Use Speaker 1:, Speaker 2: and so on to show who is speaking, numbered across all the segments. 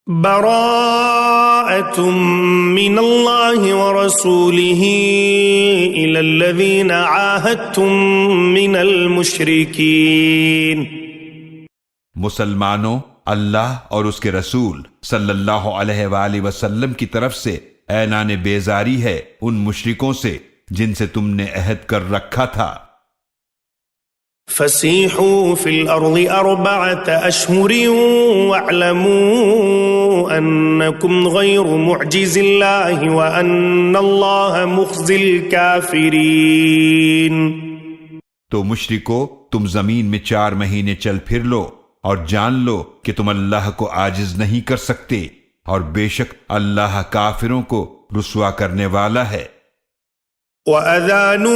Speaker 1: براءة من الله ورسوله إلى الذين عاهدتم من المشركين۔
Speaker 2: مسلمانوں، اللہ اور اس کے رسول صلی اللہ علیہ وآلہ وسلم کی طرف سے اعلان بیزاری ہے ان مشرکوں سے جن سے تم نے عہد کر رکھا تھا۔
Speaker 1: فسیحوا فی الارض 4 اشہر واعلموا انکم غیر معجز اللہ وان اللہ مخزی الکافرین۔
Speaker 2: تو مشرکو، تم زمین میں 4 مہینے چل پھر لو اور جان لو کہ تم اللہ کو عاجز نہیں کر سکتے، اور بے شک اللہ کافروں کو رسوا کرنے والا ہے۔
Speaker 1: وَأَذَانٌ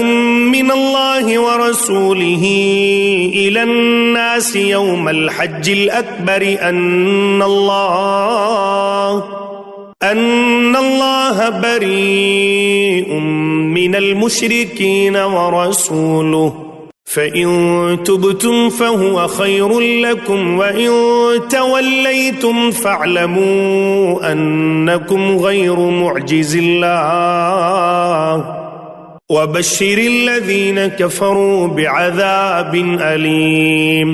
Speaker 1: مِّنَ اللَّهِ وَرَسُولِهِ إِلَى النَّاسِ يَوْمَ الْحَجِّ الْأَكْبَرِ أَنَّ اللَّهَ بَرِيءٌ مِّنَ الْمُشْرِكِينَ وَرَسُولُهُ فَإِن تُبْتُمْ فَهُوَ خَيْرٌ لَكُمْ وَإِن تَوَلَّيْتُمْ فَاعْلَمُوا أَنَّكُمْ غَيْرُ مُعْجِزِ اللَّهِ وَبَشِّرِ الَّذِينَ كَفَرُوا بِعَذَابٍ أَلِيمٍ۔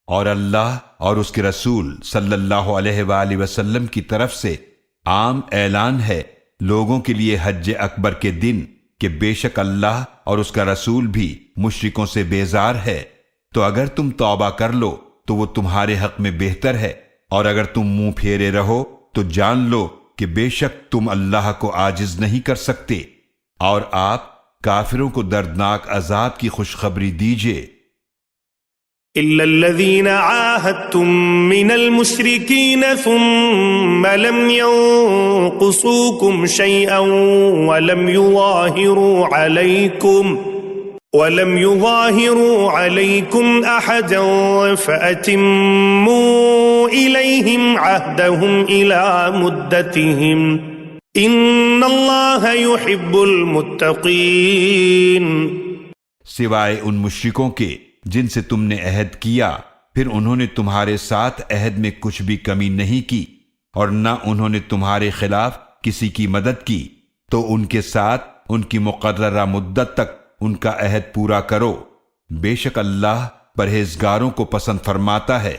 Speaker 2: اور اللہ اور اس کے رسول صلی اللہ علیہ وآلہ وسلم کی طرف سے عام اعلان ہے لوگوں کے لیے حج اکبر کے دن کہ بے شک اللہ اور اس کا رسول بھی مشرکوں سے بیزار ہے، تو اگر تم توبہ کر لو تو وہ تمہارے حق میں بہتر ہے، اور اگر تم منہ پھیرے رہو تو جان لو کہ بے شک تم اللہ کو عاجز نہیں کر سکتے، اور آپ کافروں کو دردناک عذاب کی خوشخبری دیجئے۔
Speaker 1: إِلَّا الَّذِينَ عَاهَدتُّم مِّنَ الْمُشْرِكِينَ ثُمَّ لَمْ يَنقُصُوكُمْ شَيْئًا وَلَمْ يُظَاهِرُوا عَلَيْكُمْ أَحَدًا فَأَتِمُّوا إِلَيْهِمْ عَهْدَهُمْ إِلَى مُدَّتِهِمْ إِنَّ اللَّهَ يُحِبُّ الْمُتَّقِينَ۔
Speaker 2: سوائے ان مشرکوں کے جن سے تم نے عہد کیا، پھر انہوں نے تمہارے ساتھ عہد میں کچھ بھی کمی نہیں کی، اور نہ انہوں نے تمہارے خلاف کسی کی مدد کی، تو ان کے ساتھ ان کی مقررہ مدت تک ان کا عہد پورا کرو، بے شک اللہ پرہیزگاروں کو پسند فرماتا ہے۔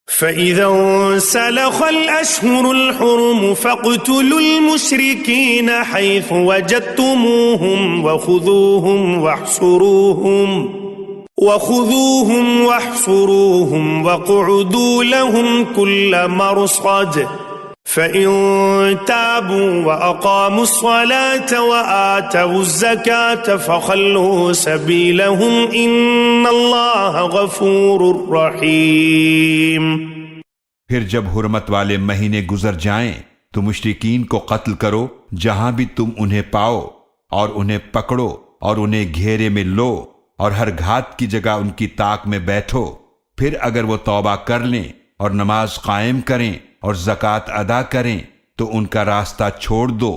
Speaker 1: فَإِذَا انسَلَخَ الْأَشْهُرُ الْحُرُمُ فَاقْتُلُوا الْمُشْرِكِينَ حَيْثُ وَجَدتُّمُوهُمْ وَخُذُوهُمْ وَاحْصُرُوهُمْ وَاقْعُدُوا لَهُمْ كُلَّ مَرْصَدٍ فَإِن تَابُوا وَأَقَامُوا الصَّلَاةَ وَآتَوُا الزَّكَاةَ فَخَلُّوا سَبِيلَهُمْ إِنَّ اللَّهَ غَفُورٌ رَحِيمٌ۔
Speaker 2: پھر جب حرمت والے مہینے گزر جائیں تو مشرکین کو قتل کرو جہاں بھی تم انہیں پاؤ، اور انہیں پکڑو اور انہیں گھیرے میں لو، اور ہر گھات کی جگہ ان کی طاق میں بیٹھو۔ پھر اگر وہ توبہ کر لیں اور نماز قائم کریں اور زکوٰۃ ادا کریں تو ان کا راستہ چھوڑ دو،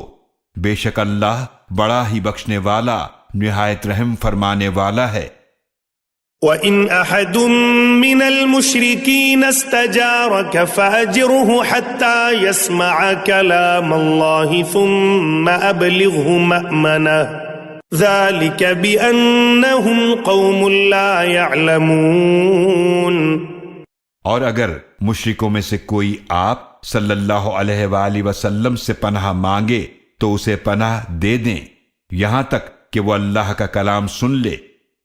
Speaker 2: بے شک اللہ بڑا ہی بخشنے والا نہایت رحم فرمانے والا ہے۔
Speaker 1: وَإِنْ أَحَدٌ مِّنَ الْمُشْرِكِينَ اسْتَجَارَكَ فَأَجِرْهُ حَتَّى يَسْمَعَ كَلَامَ اللَّهِ ثُمَّ أَبْلِغْهُ مَأْمَنَهُ ذَلِكَ بِأَنَّهُمْ قَوْمٌ لَا يَعْلَمُونَ۔
Speaker 2: اور اگر مشرکوں میں سے کوئی آپ صلی اللہ علیہ وآلہ وسلم سے پناہ مانگے تو اسے پناہ دے دیں یہاں تک کہ وہ اللہ کا کلام سن لے،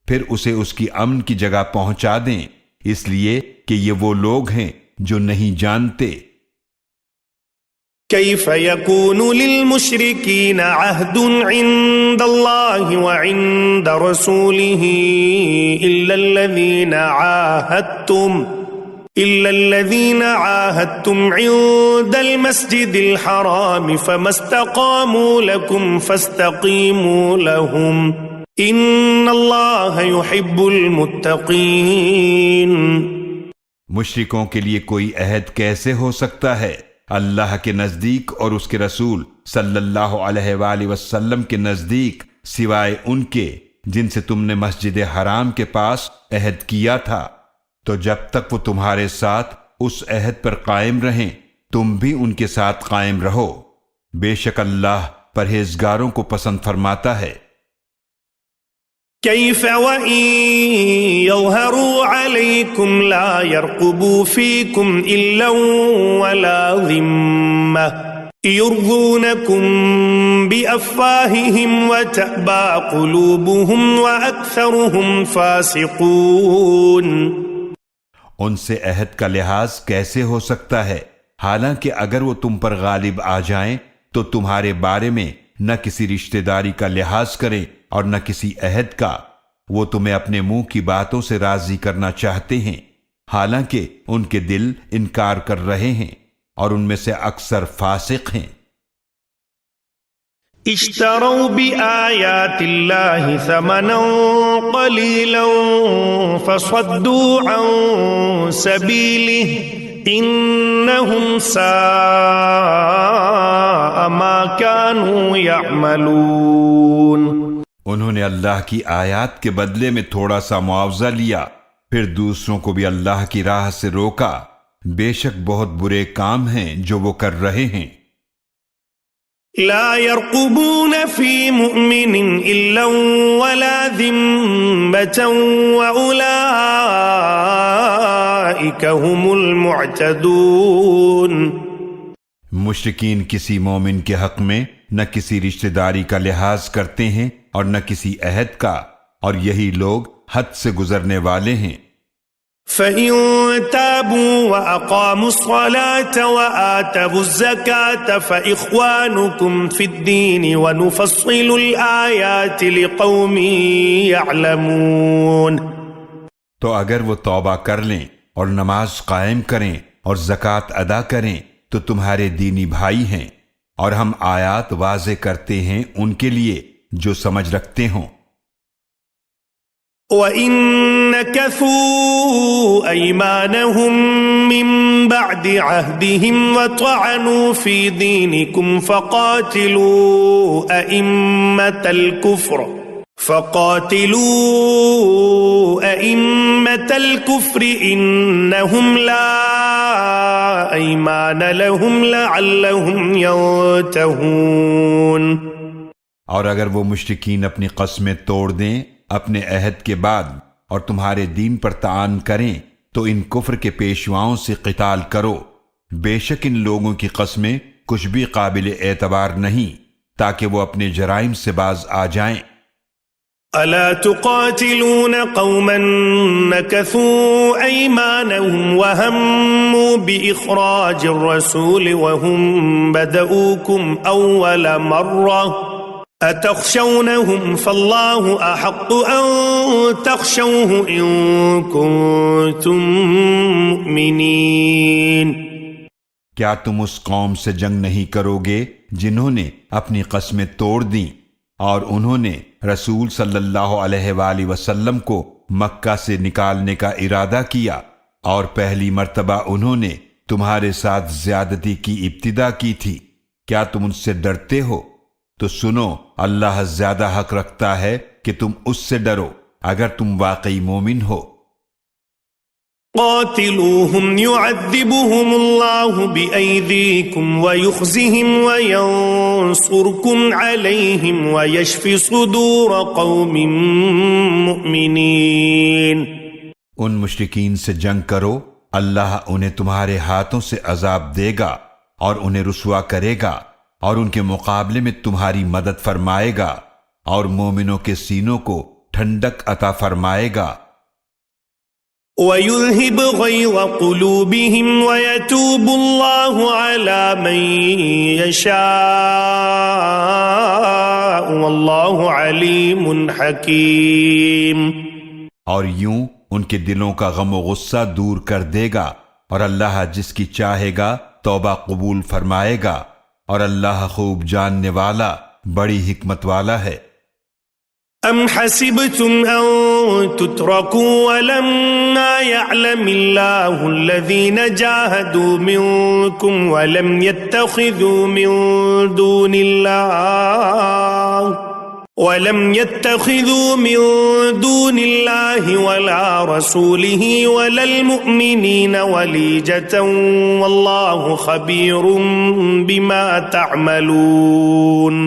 Speaker 2: پھر اسے اس کی امن کی جگہ پہنچا دیں، اس لیے کہ یہ وہ لوگ ہیں جو نہیں جانتے۔
Speaker 1: كيف يكون للمشركين عهد عند الله وعند رسوله إلا الذين عاهدتم عند المسجد الحرام فما استقاموا لكم فاستقيموا لهم إن الله يحب المتقين۔
Speaker 2: مشرکوں کے لیے کوئی عہد کیسے ہو سکتا ہے اللہ کے نزدیک اور اس کے رسول صلی اللہ علیہ وآلہ وسلم کے نزدیک سوائے ان کے جن سے تم نے مسجد حرام کے پاس عہد کیا تھا، تو جب تک وہ تمہارے ساتھ اس عہد پر قائم رہیں تم بھی ان کے ساتھ قائم رہو، بے شک اللہ پرہیزگاروں کو پسند فرماتا ہے۔
Speaker 1: كيف وإن يظهروا عليكم لا يرقبوا فيكم إلا ولا ذمة يرضونكم بأفواههم وتأبى قلوبهم وأكثرهم فاسقون۔
Speaker 2: ان سے عہد کا لحاظ کیسے ہو سکتا ہے، حالانکہ اگر وہ تم پر غالب آ جائیں تو تمہارے بارے میں نہ کسی رشتہ داری کا لحاظ کریں اور نہ کسی عہد کا، وہ تمہیں اپنے منہ کی باتوں سے راضی کرنا چاہتے ہیں، حالانکہ ان کے دل انکار کر رہے ہیں اور ان میں سے اکثر فاسق ہیں۔
Speaker 1: اشتروا بآيات الله ثمنا قليلا فصدوا عن سبيله إنهم ساء ما كانوا يعملون۔
Speaker 2: انہوں نے اللہ کی آیات کے بدلے میں تھوڑا سا معاوضہ لیا، پھر دوسروں کو بھی اللہ کی راہ سے روکا، بے شک بہت برے کام ہیں جو وہ کر رہے ہیں۔
Speaker 1: لا يرقبون في مؤمن إلا ولا ذمة وأولئك هم المعتدون۔
Speaker 2: مشرکین کسی مومن کے حق میں نہ کسی رشتہ داری کا لحاظ کرتے ہیں اور نہ کسی عہد کا، اور یہی لوگ حد سے گزرنے والے ہیں۔
Speaker 1: فَإِن تَابُوا وَأَقَامُوا الصَّلَاةَ وَآتَوُا الزَّكَاةَ فَإِخْوَانُكُمْ فِي الدِّينِ وَنُفَصِّلُ الْآيَاتِ لِقَوْمٍ يَعْلَمُونَ۔
Speaker 2: تو اگر وہ توبہ کر لیں اور نماز قائم کریں اور زکوٰۃ ادا کریں تو تمہارے دینی بھائی ہیں، اور ہم آیات واضح کرتے ہیں ان کے لیے جو سمجھ رکھتے ہوں۔
Speaker 1: وَإِن نَكَثُوا أَيْمَانَهُم مِّن بَعْدِ عَهْدِهِمْ وَطَعَنُوا فِي دِينِكُمْ فَقَاتِلُوا أَئِمَّةَ الْكُفْرِ إِنَّهُمْ لَا أَيْمَانَ لَهُمْ لَعَلَّهُمْ يَنتَهُونَ۔
Speaker 2: اور اگر وہ مشرکین اپنی قسمیں توڑ دیں اپنے عہد کے بعد اور تمہارے دین پر طعن کریں تو ان کفر کے پیشواؤں سے قتال کرو، بے شک ان لوگوں کی قسمیں کچھ بھی قابل اعتبار نہیں تاکہ وہ اپنے جرائم سے باز آ جائیں۔
Speaker 1: ألا تقاتلون قوما نكثوا أيمانهم وهموا بإخراج الرسول وهم بدؤوكم أول مرة أتخشونهم فالله أحق أن تخشوه إن كنتم مؤمنين۔
Speaker 2: کیا تم اس قوم سے جنگ نہیں کرو گے جنہوں نے اپنی قسمیں توڑ دیں اور انہوں نے رسول صلی اللہ علیہ وآلہ وسلم کو مکہ سے نکالنے کا ارادہ کیا، اور پہلی مرتبہ انہوں نے تمہارے ساتھ زیادتی کی ابتدا کی تھی، کیا تم ان سے ڈرتے ہو؟ تو سنو، اللہ زیادہ حق رکھتا ہے کہ تم اس سے ڈرو اگر تم واقعی مومن ہو۔
Speaker 1: قاتلوهم يعذبهم الله بأيديكم ويخزهم وينصركم عليهم ويشفي صدور قوم مؤمنين۔
Speaker 2: ان مشرکین سے جنگ کرو، اللہ انہیں تمہارے ہاتھوں سے عذاب دے گا اور انہیں رسوا کرے گا، اور ان کے مقابلے میں تمہاری مدد فرمائے گا اور مومنوں کے سینوں کو ٹھنڈک عطا فرمائے گا۔
Speaker 1: وَيُذْهِبْ غَيْظَ قُلُوبِهِمْ وَيَتُوبُ اللَّهُ عَلَى مَن يَشَاءُ وَاللَّهُ عَلِيمٌ حَكِيمٌ۔
Speaker 2: اور یوں ان کے دلوں کا غم و غصہ دور کر دے گا، اور اللہ جس کی چاہے گا توبہ قبول فرمائے گا، اور اللہ خوب جاننے والا بڑی حکمت والا ہے۔
Speaker 1: أَمْ حَسِبْتُمْ أَن تُتْرَكُوا وَلَمَّا يَعْلَمِ اللَّهُ الَّذِينَ جَاهَدُوا مِنكُمْ وَلَمْ يَتَّخِذُوا مِن دُونِ اللَّهِ ولم يتخذوا من دون الله ولا رسوله ولا المؤمنين وليجة والله خبير بما تعملون۔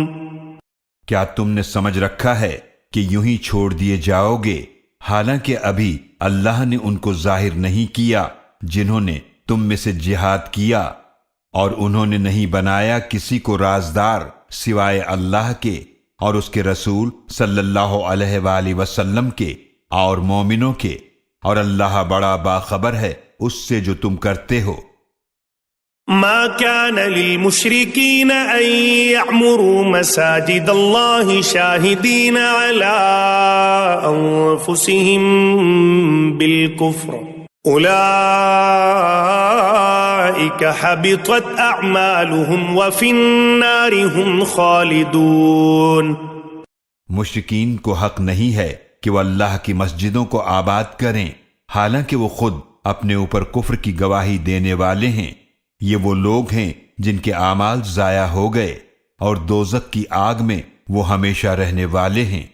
Speaker 2: کیا تم نے سمجھ رکھا ہے کہ یوں ہی چھوڑ دیے جاؤ گے، حالانکہ ابھی اللہ نے ان کو ظاہر نہیں کیا جنہوں نے تم میں سے جہاد کیا، اور انہوں نے نہیں بنایا کسی کو رازدار سوائے اللہ کے اور اس کے رسول صلی اللہ علیہ وآلہ وسلم کے اور مومنوں کے، اور اللہ بڑا باخبر ہے اس سے جو تم کرتے ہو۔
Speaker 1: ما كان للمشركين أن يعمروا مساجد الله شاهدين على أنفسهم بالكفر أولئك حبطت أعمالهم وفي النار هم خالدون۔
Speaker 2: مشرکین کو حق نہیں ہے کہ وہ اللہ کی مسجدوں کو آباد کریں حالانکہ وہ خود اپنے اوپر کفر کی گواہی دینے والے ہیں، یہ وہ لوگ ہیں جن کے اعمال ضائع ہو گئے اور دوزخ کی آگ میں وہ ہمیشہ رہنے والے ہیں۔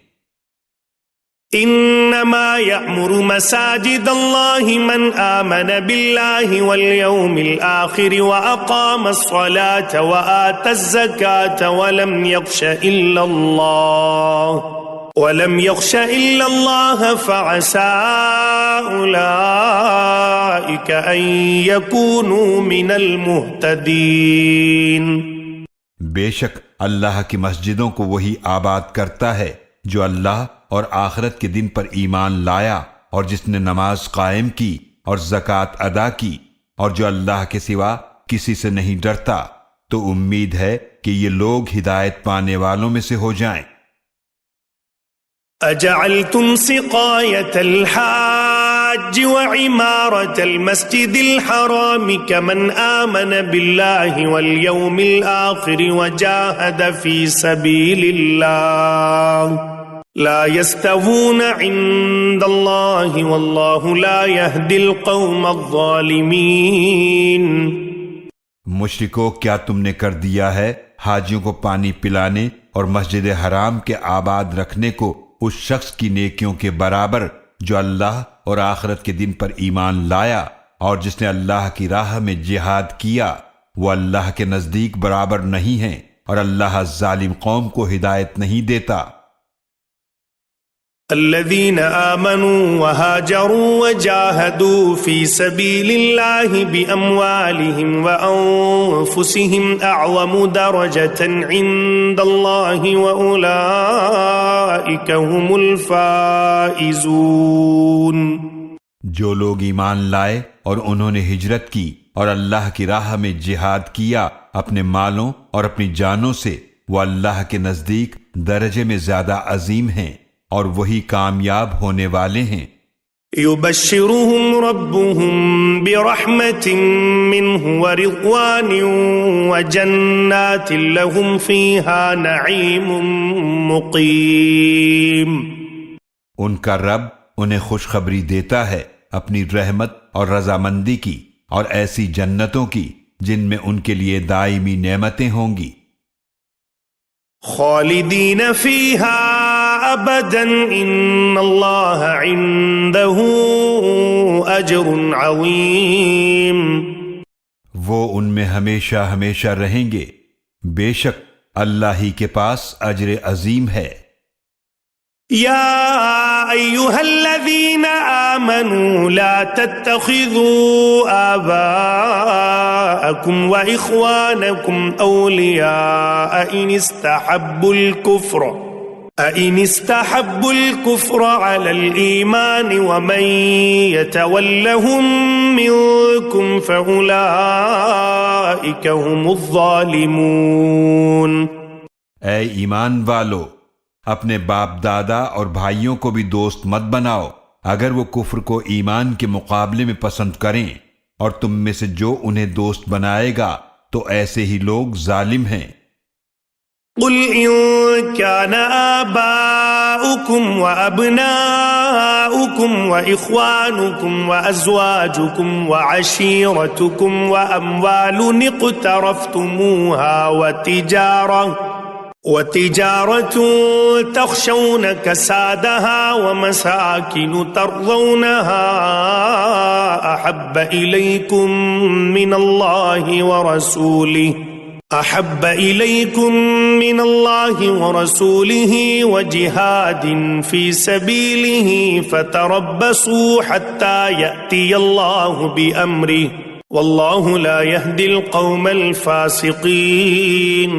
Speaker 1: انما يأمر مساجد الله من آمن بالله واليوم الآخر وأقام الصلاة وآتى الزكاة ولم يخش إلا الله فعسى أولئك أن يكونوا من المهتدين۔
Speaker 2: بے شک اللہ کی مسجدوں کو وہی آباد کرتا ہے جو اللہ اور آخرت کے دن پر ایمان لایا اور جس نے نماز قائم کی اور زکوٰۃ ادا کی اور جو اللہ کے سوا کسی سے نہیں ڈرتا، تو امید ہے کہ یہ لوگ ہدایت پانے والوں میں سے ہو جائیں۔
Speaker 1: اجعلتم سقاية الحاج وعمارة المسجد الحرام كمن آمن بالله واليوم الآخر وجاهد في سبيل الله لا يستوون عند الله والله لا يهدي القوم الظالمين۔
Speaker 2: مشرکو، کیا تم نے کر دیا ہے حاجیوں کو پانی پلانے اور مسجد حرام کے آباد رکھنے کو اس شخص کی نیکیوں کے برابر جو اللہ اور آخرت کے دن پر ایمان لایا اور جس نے اللہ کی راہ میں جہاد کیا؟ وہ اللہ کے نزدیک برابر نہیں ہیں اور اللہ ظالم قوم کو ہدایت نہیں دیتا۔
Speaker 1: الذين آمنوا وهاجروا وجاهدوا في سبيل الله بأموالهم وأنفسهم أعظم درجة عند الله وأولئك هم الفائزون۔
Speaker 2: جو لوگ ایمان لائے اور انہوں نے ہجرت کی اور اللہ کی راہ میں جہاد کیا اپنے مالوں اور اپنی جانوں سے، وہ اللہ کے نزدیک درجے میں زیادہ عظیم ہیں اور وہی کامیاب ہونے والے ہیں۔
Speaker 1: يبشرهم ربهم برحمة منه ورضوان وجنات لهم فيها نعيم مقيم۔
Speaker 2: ان کا رب انہیں خوشخبری دیتا ہے اپنی رحمت اور رضامندی کی اور ایسی جنتوں کی جن میں ان کے لیے دائمی نعمتیں ہوں گی۔
Speaker 1: خالدین فیہا ابدا ان اللہ عنده اجر عظیم۔
Speaker 2: وہ ان میں ہمیشہ ہمیشہ رہیں گے، بے شک اللہ ہی کے پاس اجر عظیم ہے۔
Speaker 1: یا ایہا الذین آمنوا لا تتخذوا آباءکم واخوانکم اولیاء ان استحبوا الكفر على الإيمان ومن يتولهم منكم فأولئك هم الظالمون۔
Speaker 2: اے ایمان والو، اپنے باپ دادا اور بھائیوں کو بھی دوست مت بناؤ اگر وہ کفر کو ایمان کے مقابلے میں پسند کریں، اور تم میں سے جو انہیں دوست بنائے گا تو ایسے ہی لوگ ظالم ہیں۔
Speaker 1: قل إن كان آباؤكم وأبناؤكم وإخوانكم وأزواجكم وعشيرتكم وأموال اقترفتموها وتجارة تخشون كسادها ومساكن ترضونها أحب إليكم من الله ورسوله وجهاد في سبيله فتربصوا حتى يأتي الله بأمره والله لا يهدي القوم الفاسقين۔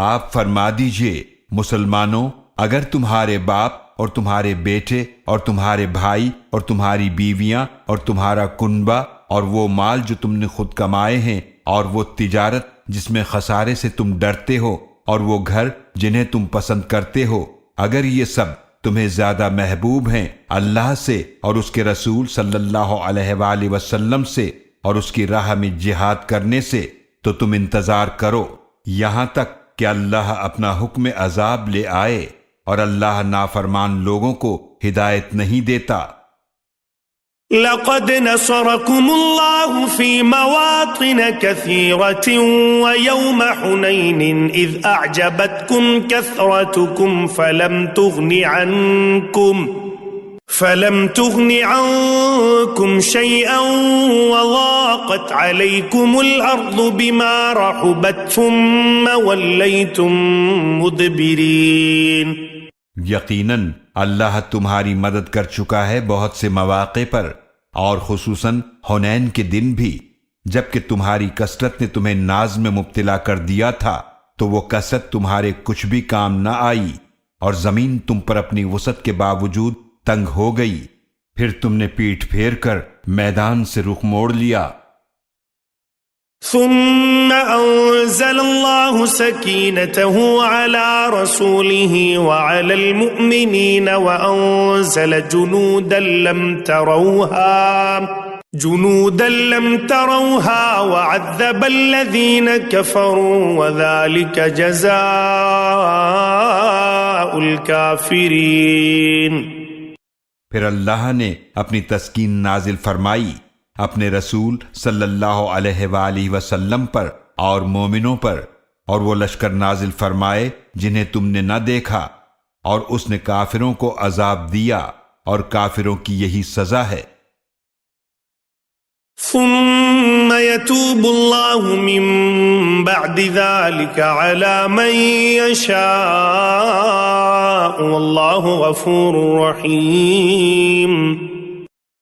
Speaker 2: آپ فرما دیجئے مسلمانوں، اگر تمہارے باپ اور تمہارے بیٹے اور تمہارے بھائی اور تمہاری بیویاں اور تمہارا کنبہ اور وہ مال جو تم نے خود کمائے ہیں اور وہ تجارت جس میں خسارے سے تم ڈرتے ہو اور وہ گھر جنہیں تم پسند کرتے ہو، اگر یہ سب تمہیں زیادہ محبوب ہیں اللہ سے اور اس کے رسول صلی اللہ علیہ وآلہ وسلم سے اور اس کی راہ میں جہاد کرنے سے، تو تم انتظار کرو یہاں تک کہ اللہ اپنا حکم عذاب لے آئے، اور اللہ نافرمان لوگوں کو ہدایت نہیں دیتا۔
Speaker 1: لقد نصركم الله في مواطن كثيرة ويوم حنين إذ أعجبتكم كثرتكم فلم تغن عنكم شيئا وضاقت عليكم الأرض بما رحبت ثم وليتم مدبرين۔
Speaker 2: یقیناً اللہ تمہاری مدد کر چکا ہے بہت سے مواقع پر، اور خصوصاً حنین کے دن بھی، جبکہ تمہاری کثرت نے تمہیں ناز میں مبتلا کر دیا تھا تو وہ کثرت تمہارے کچھ بھی کام نہ آئی، اور زمین تم پر اپنی وسعت کے باوجود تنگ ہو گئی، پھر تم نے پیٹھ پھیر کر میدان سے رخ موڑ لیا۔
Speaker 1: ثم أنزل الله سكينته على رسوله وعلى المؤمنين وأنزل جنودا لم تروها وعذب الذين كفروا وذلك جزاء الكافرين۔
Speaker 2: پھر اللہ نے اپنی تسکین نازل فرمائی اپنے رسول صلی اللہ علیہ وآلہ وسلم پر اور مومنوں پر، اور وہ لشکر نازل فرمائے جنہیں تم نے نہ دیکھا، اور اس نے کافروں کو عذاب دیا، اور کافروں کی یہی سزا ہے۔
Speaker 1: ثم يتوب الله من بعد ذلك على من يشاء والله غفور رحيم۔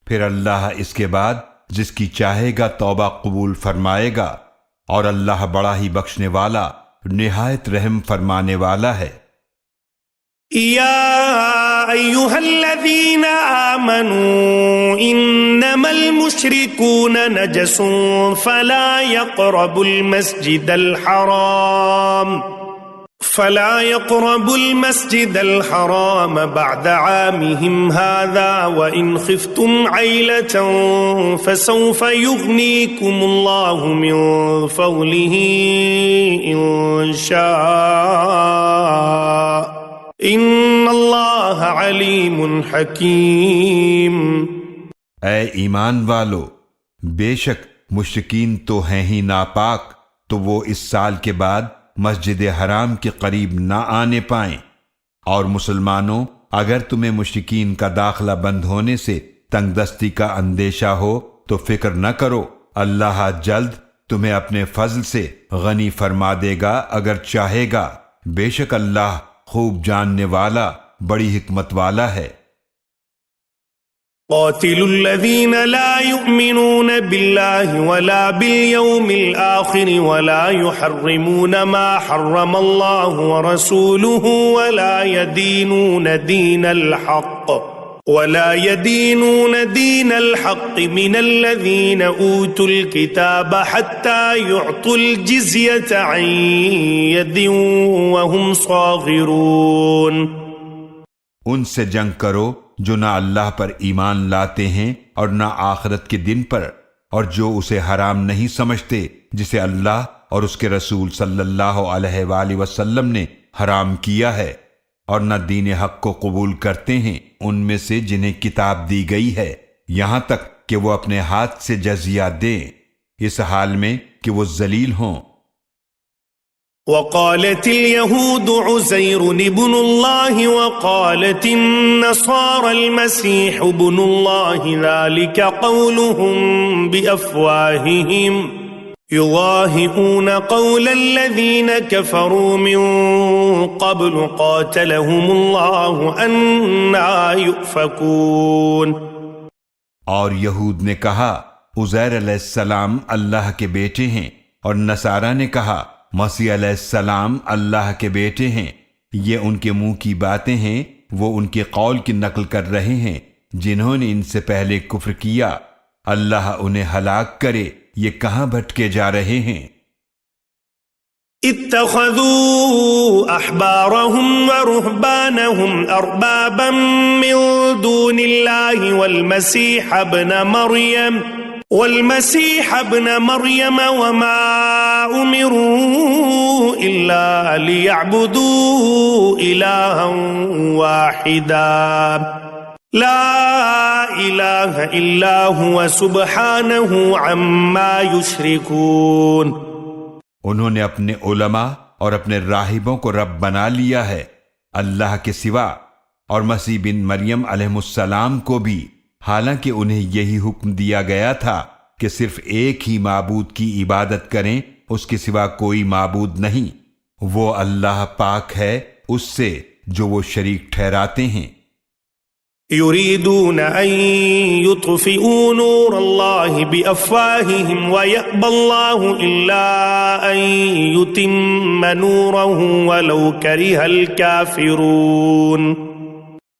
Speaker 2: پھر اللہ اس کے بعد جس کی چاہے گا توبہ قبول فرمائے گا، اور اللہ بڑا ہی بخشنے والا نہایت رحم فرمانے والا ہے۔
Speaker 1: یا ایھا الذین آمنوا انما المشرکون نجس فلا يقربوا المسجد الحرام بعد عامهم هذا وإن خفتم عيلة فسوف يغنيكم الله من فضله إن شاء إن الله عليم حكيم۔
Speaker 2: اے ایمان والو، بے شک مشرکین تو ہیں ہی ناپاک، تو وہ اس سال کے بعد مسجد حرام کے قریب نہ آنے پائیں، اور مسلمانوں اگر تمہیں مشرکین کا داخلہ بند ہونے سے تنگ دستی کا اندیشہ ہو تو فکر نہ کرو، اللہ جلد تمہیں اپنے فضل سے غنی فرما دے گا اگر چاہے گا، بے شک اللہ خوب جاننے والا بڑی حکمت والا ہے۔
Speaker 1: قاتلوا الذين لا يؤمنون بالله ولا باليوم الآخر ولا يحرمون ما حرم الله ورسوله ولا يدينون دين الحق من الذين أوتوا الكتاب حتى يعطوا الجزية عن يد وهم صاغرون۔
Speaker 2: ان سے جنگ کرو جو نہ اللہ پر ایمان لاتے ہیں اور نہ آخرت کے دن پر، اور جو اسے حرام نہیں سمجھتے جسے اللہ اور اس کے رسول صلی اللہ علیہ وآلہ وسلم نے حرام کیا ہے، اور نہ دین حق کو قبول کرتے ہیں ان میں سے جنہیں کتاب دی گئی ہے، یہاں تک کہ وہ اپنے ہاتھ سے جزیہ دیں، اس حال میں کہ وہ ذلیل ہوں۔
Speaker 1: وقالت اليهود عزير ابن الله وقالت النصارى المسيح ابن الله ذلك قولهم بأفواههم يضاهئون قول الذين كفروا من قبل قاتلهم الله أنى يؤفكون۔
Speaker 2: اور یہود نے کہا عزیر علیہ السلام اللہ کے بیٹے ہیں، اور نصارہ نے کہا مسیح علیہ السلام اللہ کے بیٹے ہیں۔ یہ ان کے منہ کی باتیں ہیں، وہ ان کے قول کی نقل کر رہے ہیں جنہوں نے ان سے پہلے کفر کیا۔ اللہ انہیں ہلاک کرے، یہ کہاں بھٹکے جا رہے ہیں۔
Speaker 1: اتخذوا احبارهم ورهبانهم اربابا من دون الله والمسيح ابن مريم وما امروا الا ليعبدوا الها واحدا لا اله الا هو سبحانه عما يشركون۔
Speaker 2: انہوں نے اپنے علماء اور اپنے راہبوں کو رب بنا لیا ہے اللہ کے سوا، اور مسیح بن مریم علیہ السلام کو بھی، حالانکہ انہیں یہی حکم دیا گیا تھا کہ صرف ایک ہی معبود کی عبادت کریں، اس کے سوا کوئی معبود نہیں۔ وہ اللہ پاک ہے اس سے جو وہ شریک ٹھہراتے ہیں۔
Speaker 1: يريدون أن يطفئوا نور الله بأفواههم ويأبى الله إلا أن يتم نوره ولو كره الكافرون۔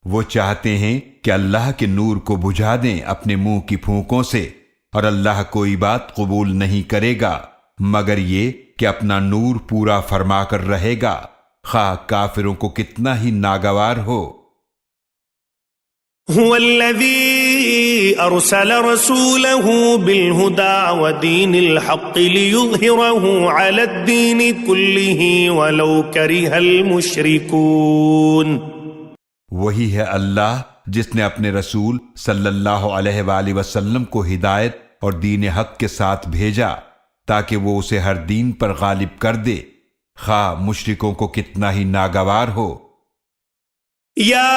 Speaker 2: وہ چاہتے ہیں کہ اللہ کے نور کو بجھا دیں اپنے منہ کی پھونکوں سے، اور اللہ کوئی بات قبول نہیں کرے گا مگر یہ کہ اپنا نور پورا فرما کر رہے گا، خواہ کافروں کو کتنا ہی ناگوار ہو۔
Speaker 1: هو الذي أرسل رسوله بالهدى ودين الحق ليظهره على الدين كله ولو كره المشركون۔
Speaker 2: وہی ہے اللہ جس نے اپنے رسول صلی اللہ علیہ وآلہ وسلم کو ہدایت اور دین حق کے ساتھ بھیجا تاکہ وہ اسے ہر دین پر غالب کر دے، خواہ مشرکوں کو کتنا ہی ناگوار ہو۔
Speaker 1: يا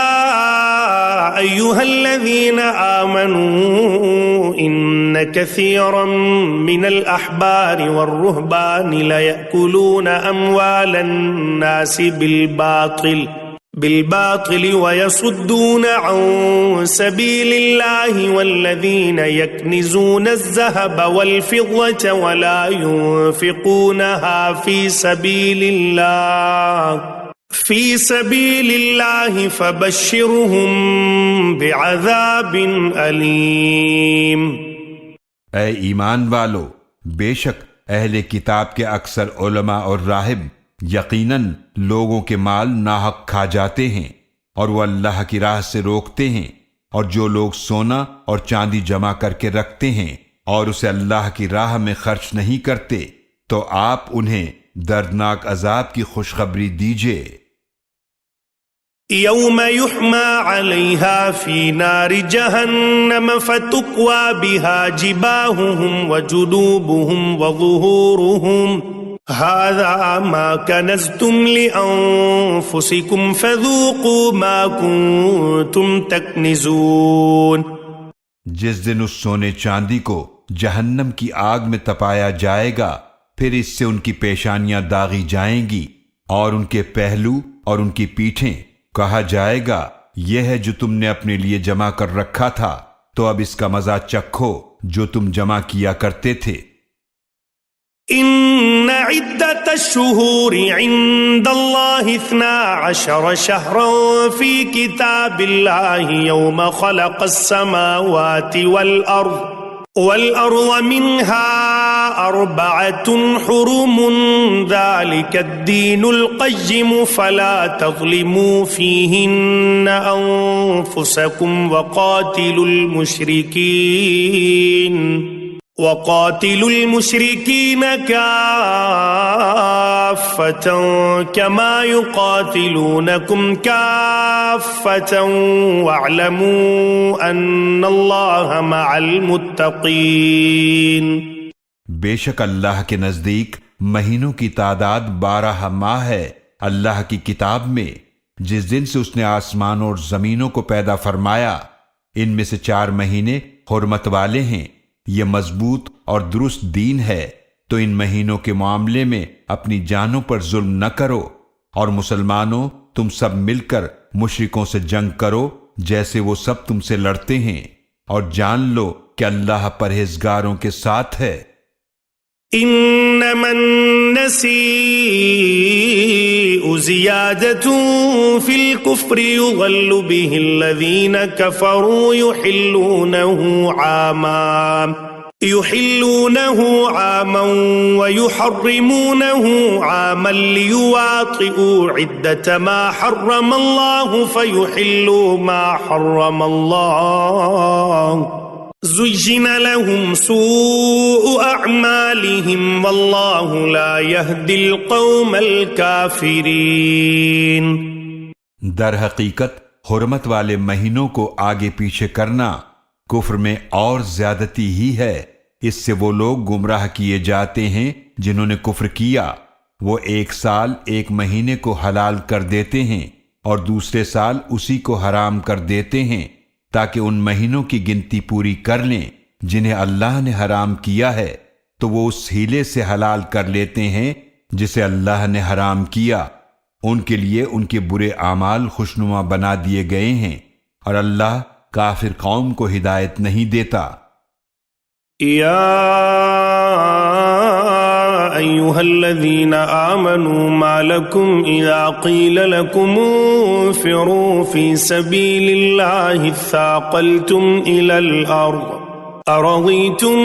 Speaker 1: أيها الذين آمنوا إن كثيرا من الأحبار والرهبان ليأكلون أموال الناس بالباطل ويصدون عن سبيل الله والذين يكنزون الذهب والفضة ولا ينفقونها في سبيل الله فبشرهم بعذاب علیم۔
Speaker 2: اے ایمان والو، بے شک اہل کتاب کے اکثر علماء اور راہب یقیناً لوگوں کے مال ناحق کھا جاتے ہیں، اور وہ اللہ کی راہ سے روکتے ہیں، اور جو لوگ سونا اور چاندی جمع کر کے رکھتے ہیں اور اسے اللہ کی راہ میں خرچ نہیں کرتے، تو آپ انہیں دردناک عذاب کی خوشخبری دیجئے۔
Speaker 1: يوم يحمى عليها في نار جهنم فتقوى بها جباههم وجنوبهم وظهورهم هذا ما كنزتم لأنفسكم فذوقوا ما كنتم تكنزون۔
Speaker 2: جس دن اس سونے چاندی کو جہنم کی آگ میں تپایا جائے گا، پھر اس سے ان کی پیشانیاں داغی جائیں گی اور ان کے پہلو اور ان کی پیٹھیں، کہا جائے گا یہ ہے جو تم نے اپنے لیے جمع کر رکھا تھا، تو اب اس کا مزہ چکھو جو تم جمع کیا کرتے تھے۔
Speaker 1: ان عدت الشہور عند اللہ 12 شہرا فی کتاب اللہ یوم خلق السماوات والأرض منها 4 حرم ذلك الدين القيم فلا تظلموا فيهن أنفسكم وقاتلوا المشركين كافة كما يقاتلونكم كافة واعلموا أن الله مع المتقين۔
Speaker 2: بے شک اللہ کے نزدیک مہینوں کی تعداد 12 ماہ ہے اللہ کی کتاب میں، جس دن سے اس نے آسمانوں اور زمینوں کو پیدا فرمایا۔ ان میں سے 4 مہینے حرمت والے ہیں۔ یہ مضبوط اور درست دین ہے، تو ان مہینوں کے معاملے میں اپنی جانوں پر ظلم نہ کرو، اور مسلمانوں تم سب مل کر مشرکوں سے جنگ کرو جیسے وہ سب تم سے لڑتے ہیں، اور جان لو کہ اللہ پرہیزگاروں کے ساتھ ہے۔
Speaker 1: إنما النسيء زيادة في الكفر يضل به الذين كفروا يحلونه عاما ويحرمونه عاما ليواطئوا عدة ما حرم الله فيحلوا ما حرم الله زين لهم سوء أعمالهم والله لا يهدي القوم الكافرين۔
Speaker 2: در حقیقت حرمت والے مہینوں کو آگے پیچھے کرنا کفر میں اور زیادتی ہی ہے۔ اس سے وہ لوگ گمراہ کیے جاتے ہیں جنہوں نے کفر کیا۔ وہ 1 سال 1 مہینے کو حلال کر دیتے ہیں اور دوسرے سال اسی کو حرام کر دیتے ہیں، تاکہ ان مہینوں کی گنتی پوری کر لیں جنہیں اللہ نے حرام کیا ہے، تو وہ اس ہیلے سے حلال کر لیتے ہیں جسے اللہ نے حرام کیا۔ ان کے لیے ان کے برے اعمال خوشنما بنا دیے گئے ہیں، اور اللہ کافر قوم کو ہدایت نہیں دیتا۔
Speaker 1: يا أيها الذين آمنوا ما لكم إذا قيل لكم انفروا في سبيل الله اثاقلتم إلى الأرض أرضيتم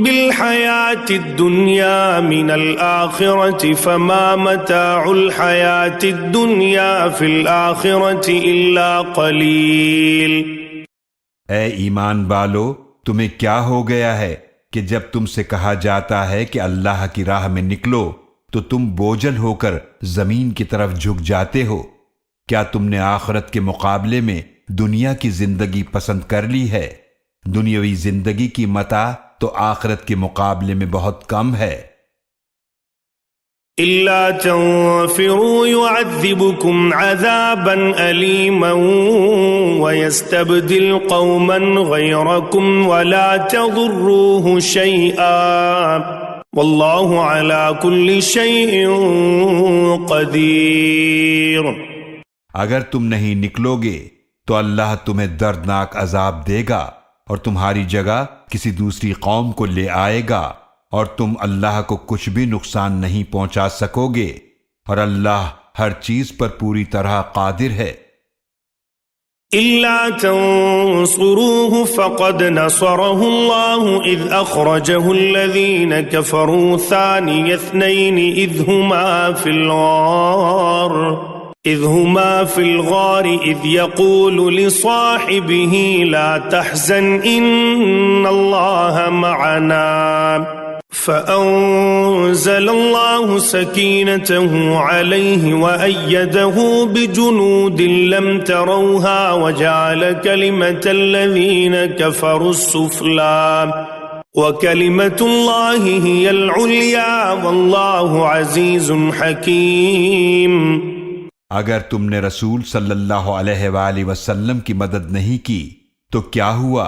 Speaker 1: بالحياة الدنيا من الآخرة فما متاع الحياة الدنيا في الآخرة إلا قليل۔
Speaker 2: اے ایمان والو، تمہیں کیا ہو گیا ہے کہ جب تم سے کہا جاتا ہے کہ اللہ کی راہ میں نکلو تو تم بوجھل ہو کر زمین کی طرف جھک جاتے ہو؟ کیا تم نے آخرت کے مقابلے میں دنیا کی زندگی پسند کر لی ہے؟ دنیاوی زندگی کی متاع تو آخرت کے مقابلے میں بہت کم ہے۔
Speaker 1: إلا تنفروا يعذبكم عذابا أليما ويستبدل قوما غيركم ولا تضروه شيئا والله على كل شيء قدير۔
Speaker 2: اگر تم نہیں نکلو گے تو اللہ تمہیں دردناک عذاب دے گا اور تمہاری جگہ کسی دوسری قوم کو لے آئے گا، اور تم اللہ کو کچھ بھی نقصان نہیں پہنچا سکو گے، اور اللہ ہر چیز پر پوری طرح قادر ہے۔
Speaker 1: إلا تنصروه فقد نصره الله إذ أخرجه الذين كفروا ثاني اثنين إذ هما في الغار إذ يقول لصاحبه لا تحزن إن الله معنا فأنزل الله سكينته عليه وأيده بجنود لم تروها وجعل كلمة الذين كفروا السفلى وكلمة الله هي العليا والله عزيز حكيم۔
Speaker 2: اگر تم نے رسول صلی اللہ علیہ وآلہ وسلم کی مدد نہیں کی تو کیا ہوا؟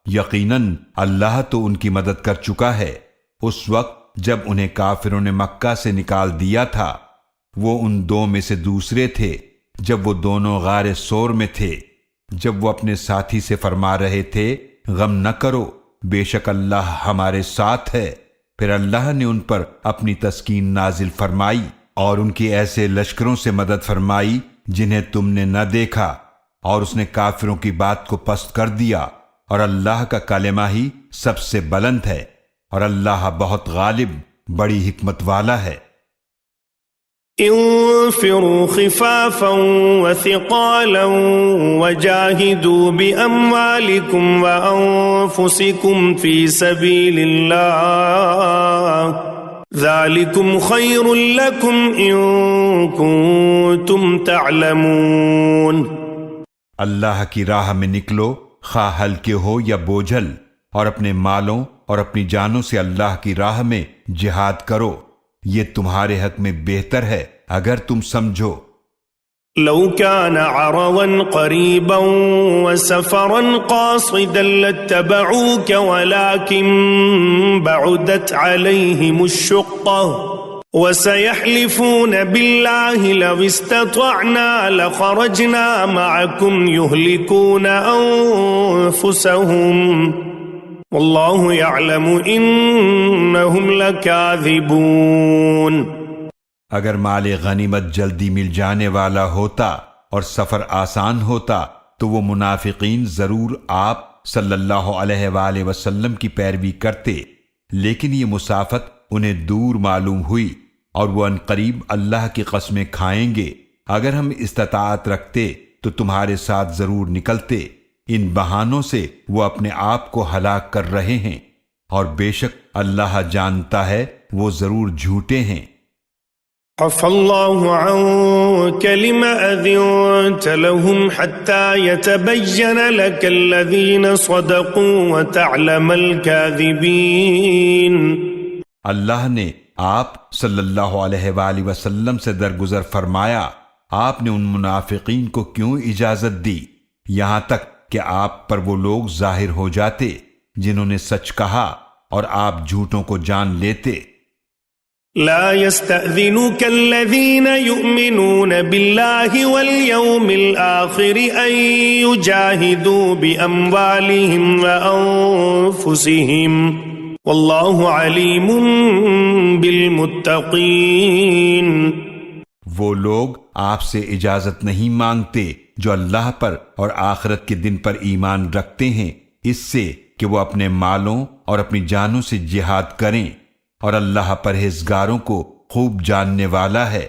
Speaker 2: یقیناً اللہ تو ان کی مدد کر چکا ہے۔ اس وقت جب انہیں کافروں نے مکہ سے نکال دیا تھا، وہ ان 2 میں سے دوسرے تھے جب وہ دونوں غار سور میں تھے، جب وہ اپنے ساتھی سے فرما رہے تھے غم نہ کرو، بے شک اللہ ہمارے ساتھ ہے۔ پھر اللہ نے ان پر اپنی تسکین نازل فرمائی اور ان کی ایسے لشکروں سے مدد فرمائی جنہیں تم نے نہ دیکھا، اور اس نے کافروں کی بات کو پست کر دیا، اور اللہ کا کلمہ ہی سب سے بلند ہے، اور اللہ بہت غالب بڑی حکمت والا ہے۔
Speaker 1: انفروا خفافا وثقالا وجاهدوا بأموالكم وأنفسكم في سبيل الله ذلكم خير لكم إن كنتم تعلمون۔
Speaker 2: اللہ کی راہ میں نکلو، خواہ ہلکے ہو یا بوجھل، اور اپنے مالوں اور اپنی جانوں سے اللہ کی راہ میں جہاد کرو، یہ تمہارے حق میں بہتر ہے اگر تم سمجھو۔
Speaker 1: لو كان عرضا قريبا وسفرا قاصدا لاتبعوك ولكن بعدت عليهم الشقة وسيحلفون بالله لو استطعنا لخرجنا معكم يهلكون أنفسهم والله يعلم إنهم لكاذبون۔
Speaker 2: اگر مال غنیمت جلدی مل جانے والا ہوتا اور سفر آسان ہوتا تو وہ منافقین ضرور آپ صلی اللہ علیہ وآلہ وسلم کی پیروی کرتے، لیکن یہ مسافت انہیں دور معلوم ہوئی اور وہ عنقریب اللہ کی قسمیں کھائیں گے۔ اگر ہم استطاعت رکھتے تو تمہارے ساتھ ضرور نکلتے، ان بہانوں سے وہ اپنے آپ کو ہلاک کر رہے ہیں، اور بے شک اللہ جانتا ہے وہ ضرور جھوٹے ہیں۔
Speaker 1: عفى الله عنك لم أذنت لهم حتى يتبين لك الذين صدقوا وتعلم الكاذبين۔
Speaker 2: اللہ نے آپ صلی اللہ علیہ وآلہ وسلم سے درگزر فرمایا، آپ نے ان منافقین کو کیوں اجازت دی یہاں تک کہ آپ پر وہ لوگ ظاہر ہو جاتے جنہوں نے سچ کہا اور آپ جھوٹوں کو جان لیتے۔
Speaker 1: لا يستأذنك الذين يؤمنون بالله واليوم الآخر أن يجاهدوا بأموالهم وأنفسهم والله عليم بالمتقين۔
Speaker 2: وہ لوگ آپ سے اجازت نہیں مانگتے جو اللہ پر اور آخرت کے دن پر ایمان رکھتے ہیں، اس سے کہ وہ اپنے مالوں اور اپنی جانوں سے جہاد کریں، اور اللہ پرہیزگاروں کو خوب جاننے والا ہے۔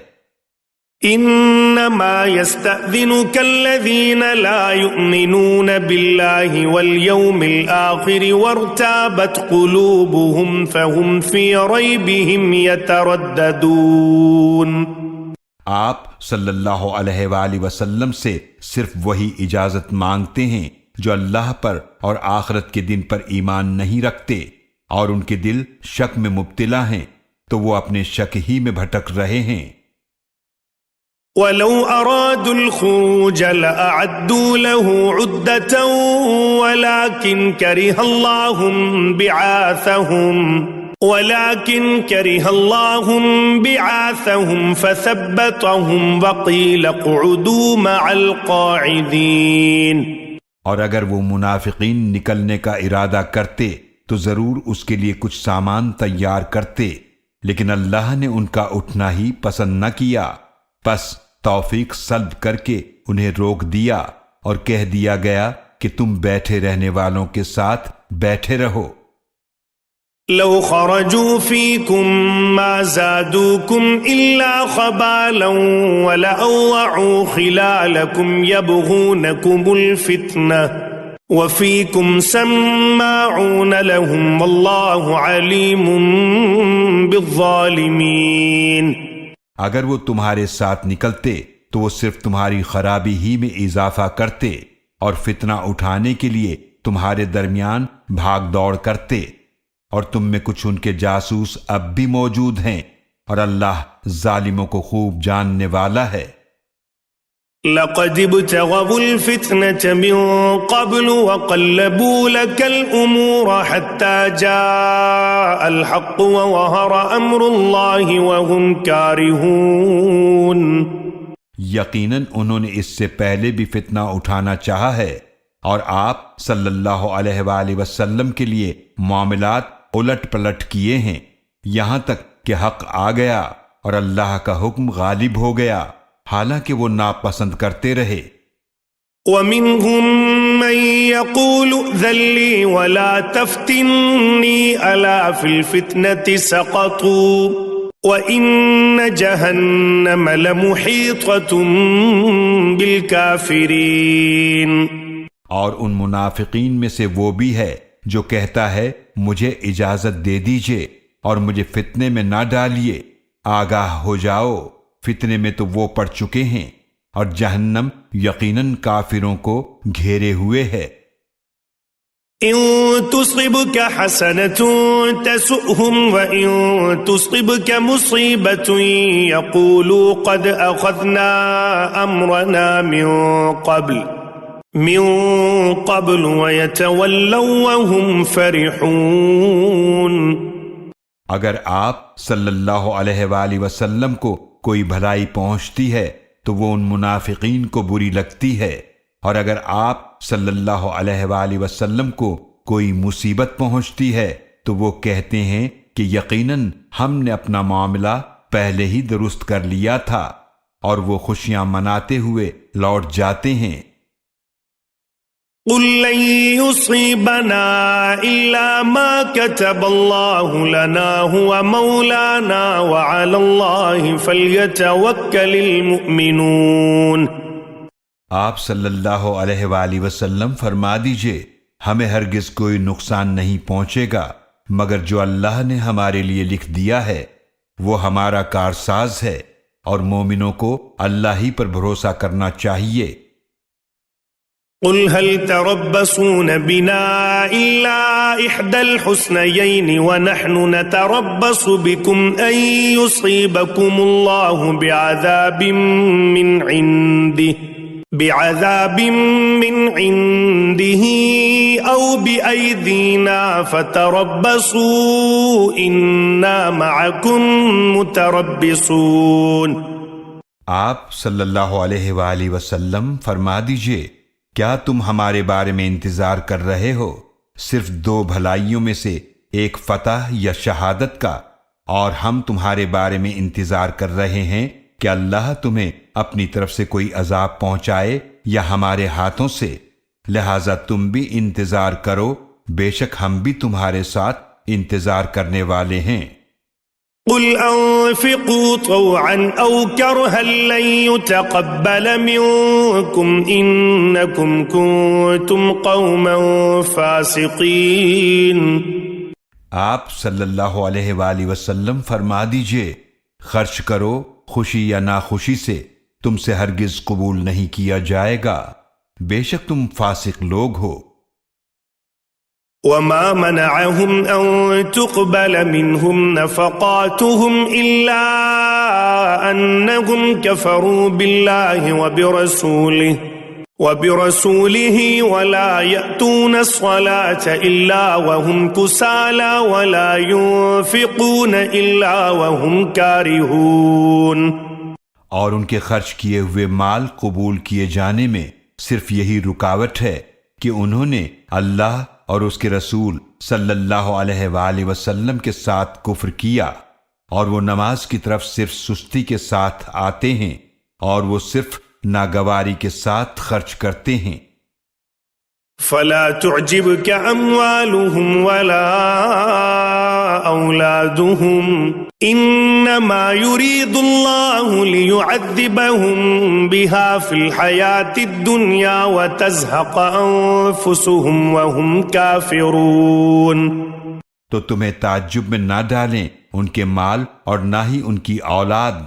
Speaker 1: انما يستأذنك الذين لا يؤمنون بالله واليوم الآخر وارتابت قلوبهم فهم في ريبهم يترددون۔
Speaker 2: آپ صلی اللہ علیہ وآلہ وسلم سے صرف وہی اجازت مانگتے ہیں جو اللہ پر اور آخرت کے دن پر ایمان نہیں رکھتے اور ان کے دل شک میں مبتلا ہیں، تو وہ اپنے شک ہی میں بھٹک رہے ہیں۔
Speaker 1: وَلَوْ أَرَادُوا الْخُرُوجَ لَأَعَدُّوا لَهُ عُدَّةً وَلَكِنْ كَرِهَ اللَّهُ بِعَاثَهُمْ فَثَبَّتَهُمْ وَقِيلَ اقْعُدُوا مَعَ الْقَاعِدِينَ۔
Speaker 2: اور اگر وہ منافقین نکلنے کا ارادہ کرتے تو ضرور اس کے لیے کچھ سامان تیار کرتے، لیکن اللہ نے ان کا اٹھنا ہی پسند نہ کیا، پس توفیق سلب کر کے انہیں روک دیا اور کہہ دیا گیا کہ تم بیٹھے رہنے والوں کے ساتھ بیٹھے رہو۔
Speaker 1: لو خرجوا فيكم ما زادوكم إلا خبالا ولأوعوا خلالكم يبغونكم الفتنة وَفِيكُمْ سَمَّاعُونَ لَهُمْ وَاللَّهُ عَلِيمٌ بِالظَّالِمِينَ۔
Speaker 2: اگر وہ تمہارے ساتھ نکلتے تو وہ صرف تمہاری خرابی ہی میں اضافہ کرتے اور فتنہ اٹھانے کے لیے تمہارے درمیان بھاگ دوڑ کرتے، اور تم میں کچھ ان کے جاسوس اب بھی موجود ہیں، اور اللہ ظالموں کو خوب جاننے والا ہے۔
Speaker 1: لقد ابتغوا الفتنة من قبل وقلبوا لك الأمور حتى جاء الحق وظهر أمر الله وهم كارهون۔
Speaker 2: یقیناً انہوں نے اس سے پہلے بھی فتنہ اٹھانا چاہا ہے، اور آپ صلی اللہ علیہ وآلہ وسلم کے لیے معاملات الٹ پلٹ کیے ہیں، یہاں تک کہ حق آ گیا اور اللہ کا حکم غالب ہو گیا، حالانکہ وہ ناپسند کرتے رہے۔
Speaker 1: وَمِنْهُمْ مَنْ يَقُولُ ائْذَنْ لِي وَلَا تَفْتِنِّي أَلَا فِي الْفِتْنَةِ سَقَطُوا وَإِنَّ جَهَنَّمَ لَمُحِيطَةٌ بِالْكَافِرِينَ۔
Speaker 2: اور ان منافقین میں سے وہ بھی ہے جو کہتا ہے مجھے اجازت دے دیجئے اور مجھے فتنے میں نہ ڈالیے، آگاہ ہو جاؤ، فتنے میں تو وہ پڑ چکے ہیں، اور جہنم یقیناً کافروں کو گھیرے ہوئے ہے۔
Speaker 1: إن تصبك حسنة تسؤهم وإن تصبك مصيبة يقولوا قد أخذنا أمرنا من قبل ويتولوا وهم فرحون۔
Speaker 2: اگر آپ صلی اللہ علیہ وآلہ وسلم کو کوئی بھلائی پہنچتی ہے تو وہ ان منافقین کو بری لگتی ہے، اور اگر آپ صلی اللہ علیہ وآلہ وسلم کو کوئی مصیبت پہنچتی ہے تو وہ کہتے ہیں کہ یقیناً ہم نے اپنا معاملہ پہلے ہی درست کر لیا تھا، اور وہ خوشیاں مناتے ہوئے لوٹ جاتے ہیں۔
Speaker 1: قل لن يصيبنا إلا ما كتب الله لنا هو مولانا وعلى الله فليتوكل المؤمنون۔
Speaker 2: آپ صلی اللہ علیہ وآلہ وسلم فرما دیجئے ہمیں ہرگز کوئی نقصان نہیں پہنچے گا مگر جو اللہ نے ہمارے لیے لکھ دیا ہے، وہ ہمارا کارساز ہے، اور مومنوں کو اللہ ہی پر بھروسہ کرنا چاہیے۔
Speaker 1: قل هل تربصون بنا إلا إحدى الحسنيين ونحن نتربص بكم أن يصيبكم الله بعذاب من عنده أو بأيدينا فتربصوا إنا معكم متربصون۔
Speaker 2: آپ صلی اللہ علیہ وآلہ وسلم فرما دیجئے کیا تم ہمارے بارے میں انتظار کر رہے ہو صرف دو بھلائیوں میں سے ایک فتح یا شہادت کا، اور ہم تمہارے بارے میں انتظار کر رہے ہیں کہ اللہ تمہیں اپنی طرف سے کوئی عذاب پہنچائے یا ہمارے ہاتھوں سے، لہذا تم بھی انتظار کرو، بے شک ہم بھی تمہارے ساتھ انتظار کرنے والے ہیں۔
Speaker 1: قل انفقوا طوعا او كرها لن يتقبل منكم انكم كنتم قوما فاسقين۔
Speaker 2: آپ صلی اللہ علیہ وآلہ وسلم فرما دیجئے خرچ کرو خوشی یا ناخوشی سے، تم سے ہرگز قبول نہیں کیا جائے گا، بے شک تم فاسق لوگ ہو۔
Speaker 1: وما منعهم أن تقبل منهم نفقاتهم إلا أنهم كفروا بالله وبرسوله ولا يأتون الصلاة إلا وهم كسالى ولا ينفقون إلا وهم كارهون۔
Speaker 2: اور ان کے خرچ کیے ہوئے مال قبول کیے جانے میں صرف یہی رکاوٹ ہے کہ انہوں نے اللہ اور اس کے رسول صلی اللہ علیہ وآلہ وسلم کے ساتھ کفر کیا، اور وہ نماز کی طرف صرف سستی کے ساتھ آتے ہیں، اور وہ صرف ناگواری کے ساتھ خرچ کرتے ہیں۔
Speaker 1: فلا تعجبك أموالهم ولا أولادهم إنما يريد الله ليعذبهم بها في الحياة الدنيا وتزهق أنفسهم وهم كافرون۔
Speaker 2: تو تمہیں تعجب میں نہ ڈالیں ان کے مال اور نہ ہی ان کی اولاد،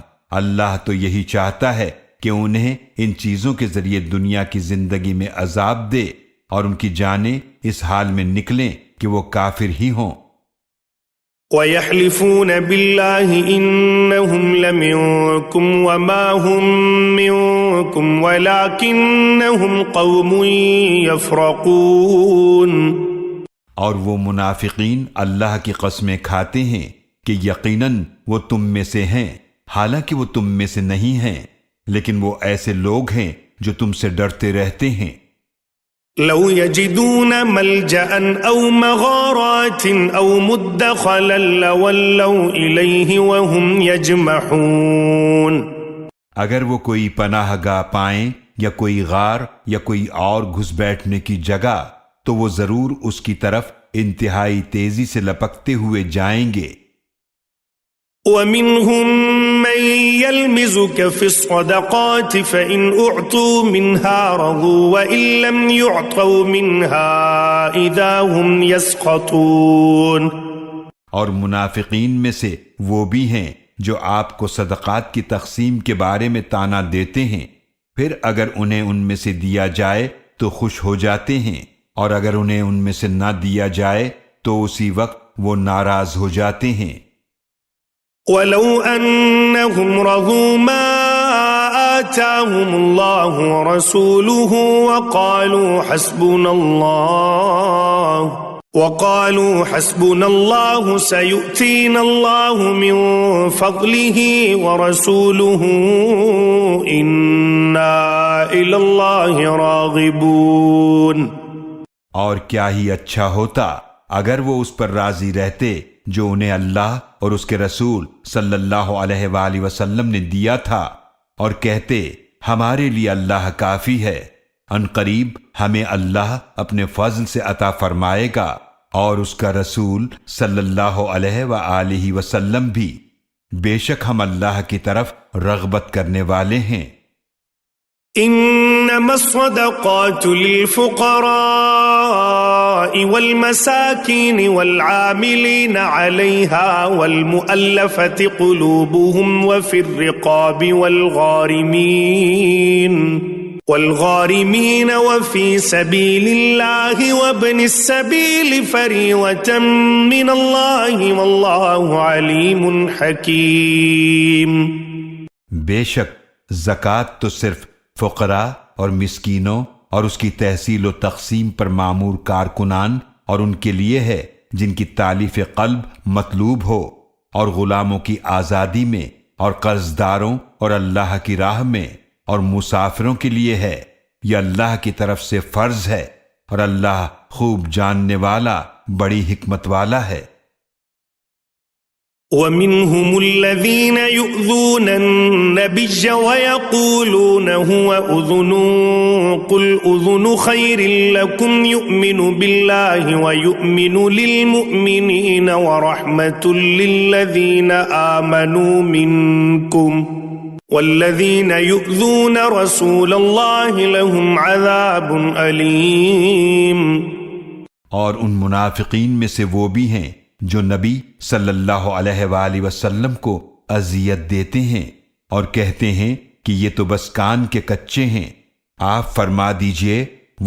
Speaker 2: اللہ تو یہی چاہتا ہے کہ انہیں ان چیزوں کے ذریعے دنیا کی زندگی میں عذاب دے، اور ان کی جانیں اس حال میں نکلیں کہ وہ کافر ہی ہوں۔
Speaker 1: وَيَحْلِفُونَ بِاللَّهِ إِنَّهُمْ لَمِنكُمْ وَمَا هُمْ مِنكُمْ وَلَكِنَّهُمْ قَوْمٌ يَفْرَقُونَ۔
Speaker 2: اور وہ منافقین اللہ کی قسمیں کھاتے ہیں کہ یقیناً وہ تم میں سے ہیں، حالانکہ وہ تم میں سے نہیں ہیں، لیکن وہ ایسے لوگ ہیں جو تم سے ڈرتے رہتے ہیں۔
Speaker 1: لو يجدون ملجأ او مغارات او مدخلا لولوا الیہ وهم یجمحون۔
Speaker 2: اگر وہ کوئی پناہ گاہ پائیں یا کوئی غار یا کوئی اور گھس بیٹھنے کی جگہ تو وہ ضرور اس کی طرف انتہائی تیزی سے لپکتے ہوئے جائیں گے۔
Speaker 1: وَمِنْهُمْ مَنْ يَلْمِزُكَ فِي الصَّدَقَاتِ فَإِنْ أُعْطُوا مِنْهَا رَضُوا وَإِنْ لَمْ يُعْطَوْا مِنْهَا إِذَا هُمْ يَسْخَطُونَ۔
Speaker 2: اور منافقین میں سے وہ بھی ہیں جو آپ کو صدقات کی تقسیم کے بارے میں طعنہ دیتے ہیں، پھر اگر انہیں ان میں سے دیا جائے تو خوش ہو جاتے ہیں، اور اگر انہیں ان میں سے نہ دیا جائے تو اسی وقت وہ ناراض ہو جاتے ہیں۔
Speaker 1: وَلَوْ أَنَّهُمْ رَضُوا مَا آتَاهُمُ اللَّهُ وَرَسُولُهُ وَقَالُوا حَسْبُنَا اللَّهُ سَيُؤْتِينَا اللَّهُ مِنْ فَضْلِهِ وَرَسُولُهُ إِنَّا إِلَى اللَّهِ رَاغِبُونَ۔
Speaker 2: اور کیا ہی اچھا ہوتا اگر وہ اس پر راضی رہتے جو انہیں اللہ اور اس کے رسول صلی اللہ علیہ وآلہ وسلم نے دیا تھا، اور کہتے ہمارے لیے اللہ کافی ہے، ان قریب ہمیں اللہ اپنے فضل سے عطا فرمائے گا اور اس کا رسول صلی اللہ علیہ وآلہ وسلم بھی، بے شک ہم اللہ کی طرف رغبت کرنے والے ہیں۔
Speaker 1: انما الصدقات للفقراء والمساكين والعاملين عليها والمؤلفة قلوبهم وفي الرقاب والغارمين وفي سبيل الله وابن السبيل فريضة من الله والله عليم حكيم۔
Speaker 2: بے شک زکوٰۃ تو صرف فقراء اور مسکینوں اور اس کی تحصیل و تقسیم پر معمور کارکنان اور ان کے لیے ہے جن کی تالیف قلب مطلوب ہو، اور غلاموں کی آزادی میں، اور قرض داروں اور اللہ کی راہ میں، اور مسافروں کے لیے ہے، یہ اللہ کی طرف سے فرض ہے، اور اللہ خوب جاننے والا بڑی حکمت والا ہے۔
Speaker 1: وَمِنْهُمُ الَّذِينَ يُؤْذُونَ النَّبِيَّ وَيَقُولُونَ هُوَ أُذُنٌ قُلْ أُذُنُ خَيْرٍ لَكُمْ يُؤْمِنُ بِاللَّهِ وَيُؤْمِنُ لِلْمُؤْمِنِينَ وَرَحْمَةٌ لِلَّذِينَ آمَنُوا مِنْكُمْ وَالَّذِينَ يُؤْذُونَ رَسُولَ اللَّهِ لَهُمْ عَذَابٌ أَلِيمٌ۔
Speaker 2: اور ان منافقین میں سے وہ بھی ہیں جو نبی صلی اللہ علیہ وآلہ وسلم کو اذیت دیتے ہیں اور کہتے ہیں کہ یہ تو بس کان کے کچے ہیں۔ آپ فرما دیجئے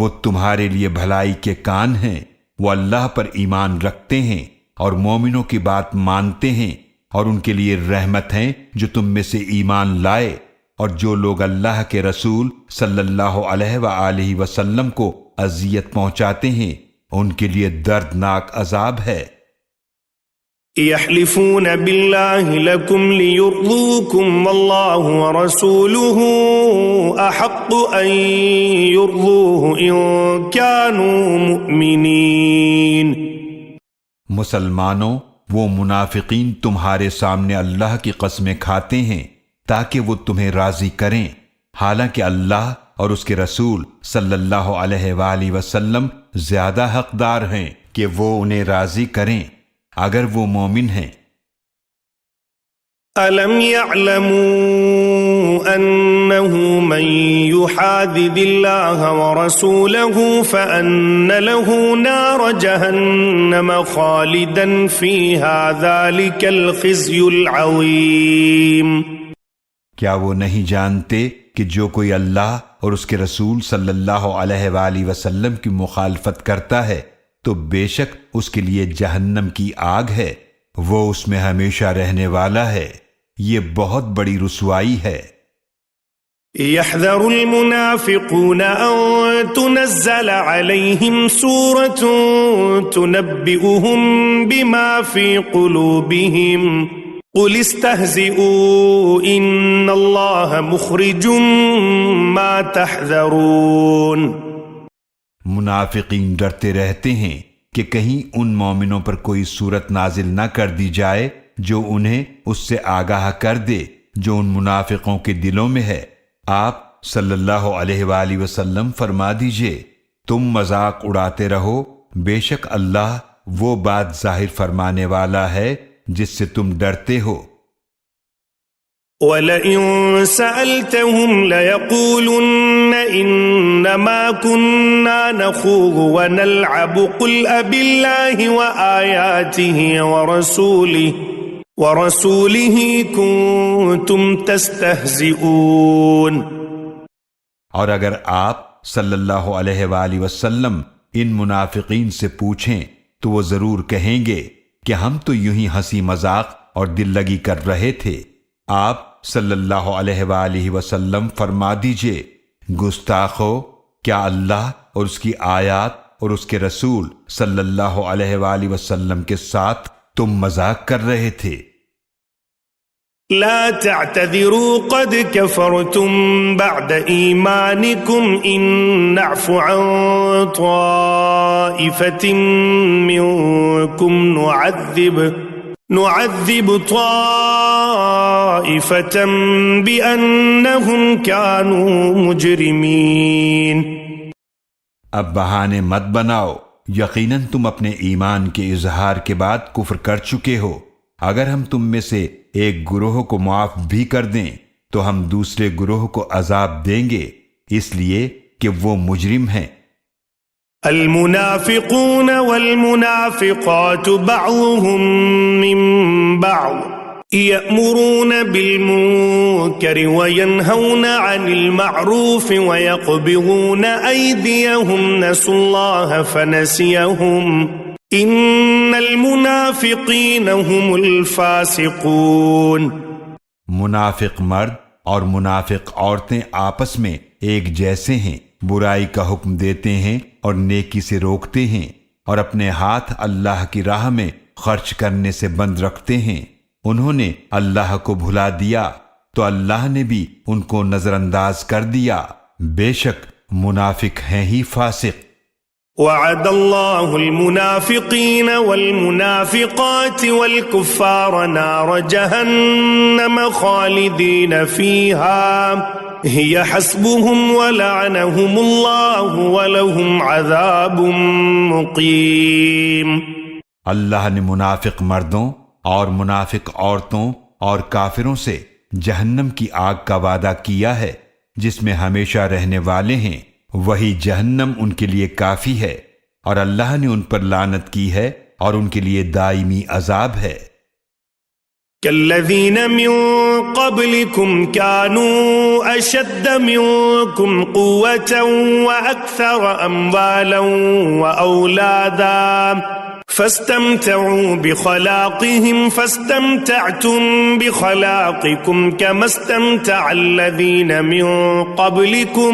Speaker 2: وہ تمہارے لیے بھلائی کے کان ہیں، وہ اللہ پر ایمان رکھتے ہیں اور مومنوں کی بات مانتے ہیں، اور ان کے لیے رحمت ہیں جو تم میں سے ایمان لائے، اور جو لوگ اللہ کے رسول صلی اللہ علیہ وآلہ وسلم کو اذیت پہنچاتے ہیں ان کے لیے دردناک عذاب ہے۔
Speaker 1: يحلفون بالله لكم ليرضوكم والله ورسوله أحق أن يرضوه إن كانوا مؤمنين۔
Speaker 2: مسلمانوں، وہ منافقین تمہارے سامنے اللہ کی قسمیں کھاتے ہیں تاکہ وہ تمہیں راضی کریں، حالانکہ اللہ اور اس کے رسول صلی اللہ علیہ وآلہ وسلم زیادہ حقدار ہیں کہ وہ انہیں راضی کریں اگر وہ مومن ہیں۔
Speaker 1: أَلَمْ يَعْلَمُوا أَنَّهُ مَنْ يُحَادِدِ اللَّهَ وَرَسُولَهُ فَأَنَّ لَهُ نَارَ جَهَنَّمَ خَالِدًا فِيهَا ذَلِكَ الْخِزْيُ الْعَظِيمُ۔
Speaker 2: کیا وہ نہیں جانتے کہ جو کوئی اللہ اور اس کے رسول صلی اللہ علیہ وآلہ وسلم کی مخالفت کرتا ہے تو بے شک اس کے لیے جہنم کی آگ ہے، وہ اس میں ہمیشہ رہنے والا ہے، یہ بہت بڑی رسوائی ہے۔
Speaker 1: يحذر المنافقون أن تنزل عليهم سورة تنبئهم بما في قلوبهم قل استهزئوا إن الله مخرج ما تحذرون۔
Speaker 2: منافقین ڈرتے رہتے ہیں کہ کہیں ان مومنوں پر کوئی صورت نازل نہ کر دی جائے جو انہیں اس سے آگاہ کر دے جو ان منافقوں کے دلوں میں ہے۔ آپ صلی اللہ علیہ وآلہ وسلم فرما دیجئے تم مذاق اڑاتے رہو، بے شک اللہ وہ بات ظاہر فرمانے والا ہے جس سے تم ڈرتے ہو۔
Speaker 1: وَلَئِن سَأَلْتَهُمْ لَيَقُولُنَّ إِنَّمَا كُنَّا نَخُوضُ وَنَلْعَبُ قُلْ أَبِاللَّهِ وَآيَاتِهِ وَرَسُولِهِ كُنتُمْ تَسْتَهْزِئُونَ۔
Speaker 2: اور اگر آپ صلی اللہ علیہ وآلہ وسلم ان منافقین سے پوچھیں تو وہ ضرور کہیں گے کہ ہم تو یوں ہی ہنسی مذاق اور دل لگی کر رہے تھے۔ آپ صلی اللہ علیہ وآلہ وسلم فرما دیجئے، گستاخو، کیا اللہ اور اس کی آیات اور اس کے رسول صلی اللہ علیہ وآلہ وسلم کے ساتھ تم مذاق کر رہے تھے؟
Speaker 1: لا تعتذروا قد كفرتم بعد إيمانكم إن نعف عن طائفة منكم نعذب طائفة بأنهم كانوا مجرمين۔
Speaker 2: اب بہانے مت بناؤ، یقیناً تم اپنے ایمان کے اظہار کے بعد کفر کر چکے ہو۔ اگر ہم تم میں سے ایک گروہ کو معاف بھی کر دیں تو ہم دوسرے گروہ کو عذاب دیں گے، اس لیے کہ وہ مجرم ہیں۔
Speaker 1: المنافقون والمنافقات بعضهم من بعض يأمرون بالمنكر وينهون عن المعروف ويقبضون أيديهم نسوا الله فنسيهم إن المنافقين هم الفاسقون۔
Speaker 2: منافق مرد اور منافق عورتیں آپس میں ایک جیسے ہیں، برائی کا حکم دیتے ہیں اور نیکی سے روکتے ہیں، اور اپنے ہاتھ اللہ کی راہ میں خرچ کرنے سے بند رکھتے ہیں۔ انہوں نے اللہ کو بھلا دیا تو اللہ نے بھی ان کو نظر انداز کر دیا، بے شک منافق ہیں ہی فاسق۔
Speaker 1: وعد الله المنافقين والمنافقات والكفار نار جهنم خالدين فيها هي حسبهم ولعنهم الله ولهم عذاب مقيم۔
Speaker 2: اللہ نے منافق مردوں اور منافق عورتوں اور کافروں سے جہنم کی آگ کا وعدہ کیا ہے جس میں ہمیشہ رہنے والے ہیں، وہی جہنم ان کے لیے کافی ہے، اور اللہ نے ان پر لعنت کی ہے اور ان کے لیے دائمی عذاب ہے۔
Speaker 1: كالذين من قبلكم كانوا أشد منكم قوة وأكثر أموالا وأولادا فاستمتعوا بخلاقهم فاستمتعتم بخلاقكم كما استمتع الذين من قبلكم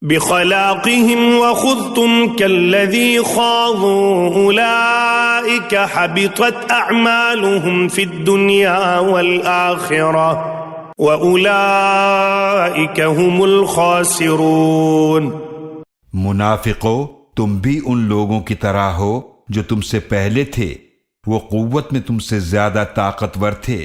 Speaker 1: بخلاقهم وخذتم كالذي خاضوا أولئك حبطت أعمالهم في الدنيا والآخرة وأولئك هم الخاسرون۔
Speaker 2: منافقو، تم بھی ان لوگوں کی طرح ہو جو تم سے پہلے تھے، وہ قوت میں تم سے زیادہ طاقتور تھے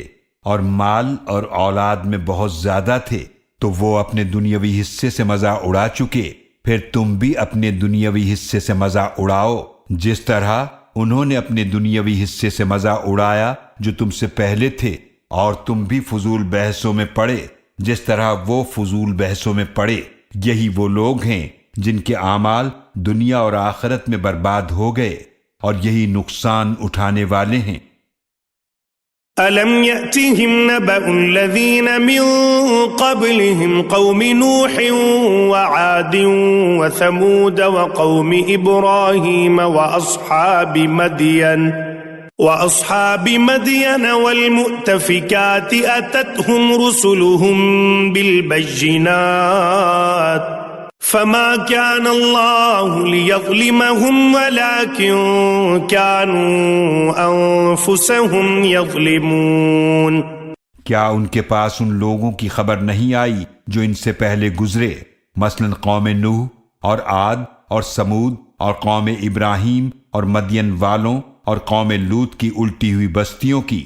Speaker 2: اور مال اور اولاد میں بہت زیادہ تھے، تو وہ اپنے دنیاوی حصے سے مزہ اڑا چکے، پھر تم بھی اپنے دنیاوی حصے سے مزہ اڑاؤ جس طرح انہوں نے اپنے دنیاوی حصے سے مزہ اڑایا جو تم سے پہلے تھے، اور تم بھی فضول بحثوں میں پڑے جس طرح وہ فضول بحثوں میں پڑے۔ یہی وہ لوگ ہیں جن کے اعمال دنیا اور آخرت میں برباد ہو گئے، اور یہی نقصان اٹھانے والے ہیں۔
Speaker 1: أَلَمْ يَأْتِهِمْ نَبَأُ الَّذِينَ مِنْ قَبْلِهِمْ قَوْمِ نُوحٍ وَعَادٍ وَثَمُودَ وَقَوْمِ إِبْرَاهِيمَ وَأَصْحَابِ مَدْيَنَ وَالْمُؤْتَفِكَاتِ أَتَتْهُمْ رُسُلُهُم بِالْبَيِّنَاتِ فما كان الله ليظلمهم ولكن كانوا أنفسهم يظلمون۔
Speaker 2: کیا ان کے پاس ان لوگوں کی خبر نہیں آئی جو ان سے پہلے گزرے، مثلا قوم نوح اور عاد اور سمود اور قوم ابراہیم اور مدین والوں اور قوم لوط کی الٹی ہوئی بستیوں کی؟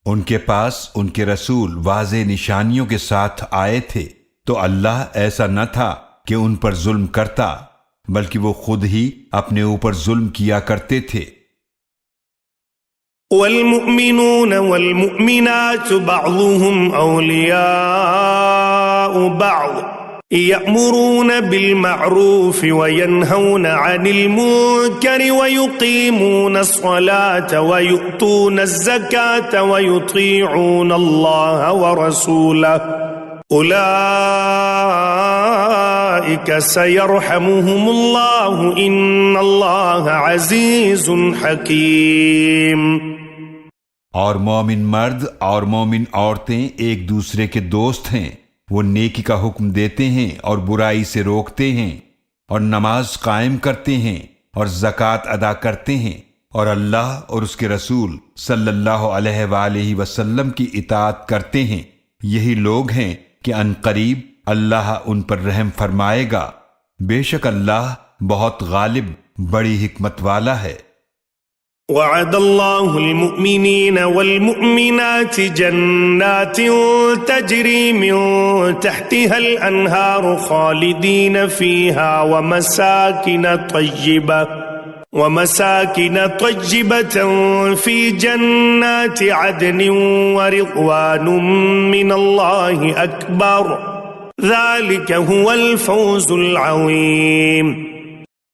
Speaker 2: ان کے پاس ان کے رسول واضح نشانیوں کے ساتھ آئے تھے، تو اللہ ایسا نہ تھا کہ ان پر ظلم کرتا، بلکہ وہ خود ہی اپنے اوپر ظلم کیا کرتے تھے۔
Speaker 1: والمؤمنون والمؤمنات بعضهم أولياء بعض يأمرون بالمعروف وينهون عن المنكر ويقيمون الصلاة ويؤتون الزكاة ويطيعون الله ورسوله أولئك أولئك سيرحمهم الله إن الله عزيز حكيم۔
Speaker 2: اور مومن مرد اور مومن عورتیں ایک دوسرے کے دوست ہیں، وہ نیکی کا حکم دیتے ہیں اور برائی سے روکتے ہیں، اور نماز قائم کرتے ہیں اور زکوٰۃ ادا کرتے ہیں، اور اللہ اور اس کے رسول صلی اللہ علیہ وآلہ وسلم کی اطاعت کرتے ہیں۔ یہی لوگ ہیں کہ عنقریب اللہ ان پر رحم فرمائے گا، بے شک اللہ بہت غالب بڑی حکمت والا ہے۔
Speaker 1: وعد الله المؤمنين والمؤمنات جنات تجري من تحتها الأنهار خالدين فيها ومساكن طيبة في جنات عدن ورضوان من الله أكبر ذلك هو الفوز العظيم۔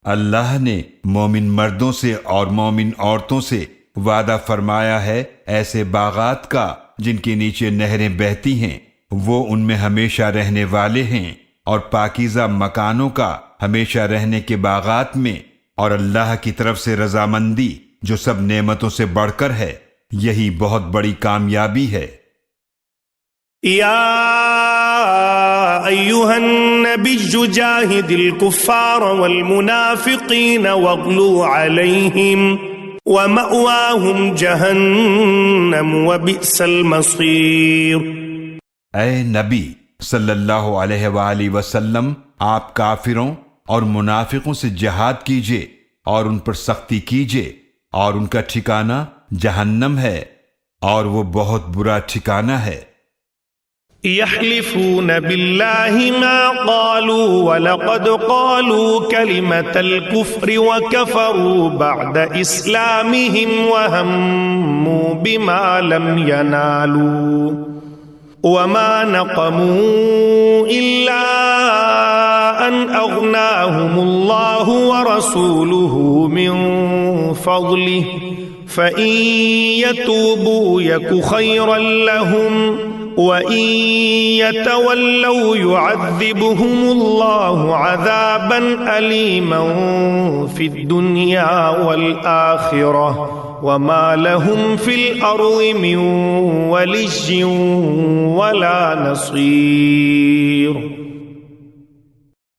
Speaker 2: اللہ نے مومن مردوں سے اور مومن عورتوں سے وعدہ فرمایا ہے ایسے باغات کا جن کے نیچے نہریں بہتی ہیں، وہ ان میں ہمیشہ رہنے والے ہیں، اور پاکیزہ مکانوں کا ہمیشہ رہنے کے باغات میں، اور اللہ کی طرف سے رضامندی جو سب نعمتوں سے بڑھ کر ہے، یہی بہت بڑی کامیابی ہے۔
Speaker 1: یا أيها النبي جاهد الكفار والمنافقين واغلظ عليهم ومأواهم جهنم وبئس المصير۔
Speaker 2: اے نبی صلی اللہ علیہ وآلہ وسلم، آپ کافروں اور منافقوں سے جہاد کیجئے اور ان پر سختی کیجئے، اور ان کا ٹھکانہ جہنم ہے، اور وہ بہت برا ٹھکانہ ہے۔
Speaker 1: يحلفون بالله ما قالوا ولقد قالوا كلمة الكفر وكفروا بعد إسلامهم وهموا بما لم ينالوا وما نقموا إلا أن أغناهم الله ورسوله من فضله فإن يتوبوا يك خيرا لهم وَإِن يَتَوَلَّوْا يُعَذِّبْهُمُ اللَّهُ عَذَابًا أَلِيمًا فِي الدُّنْيَا وَالْآخِرَةِ وَمَا لَهُمْ فِي الْأَرْضِ مِنْ وَلِيٍّ وَلَا نَصِيرٍ۔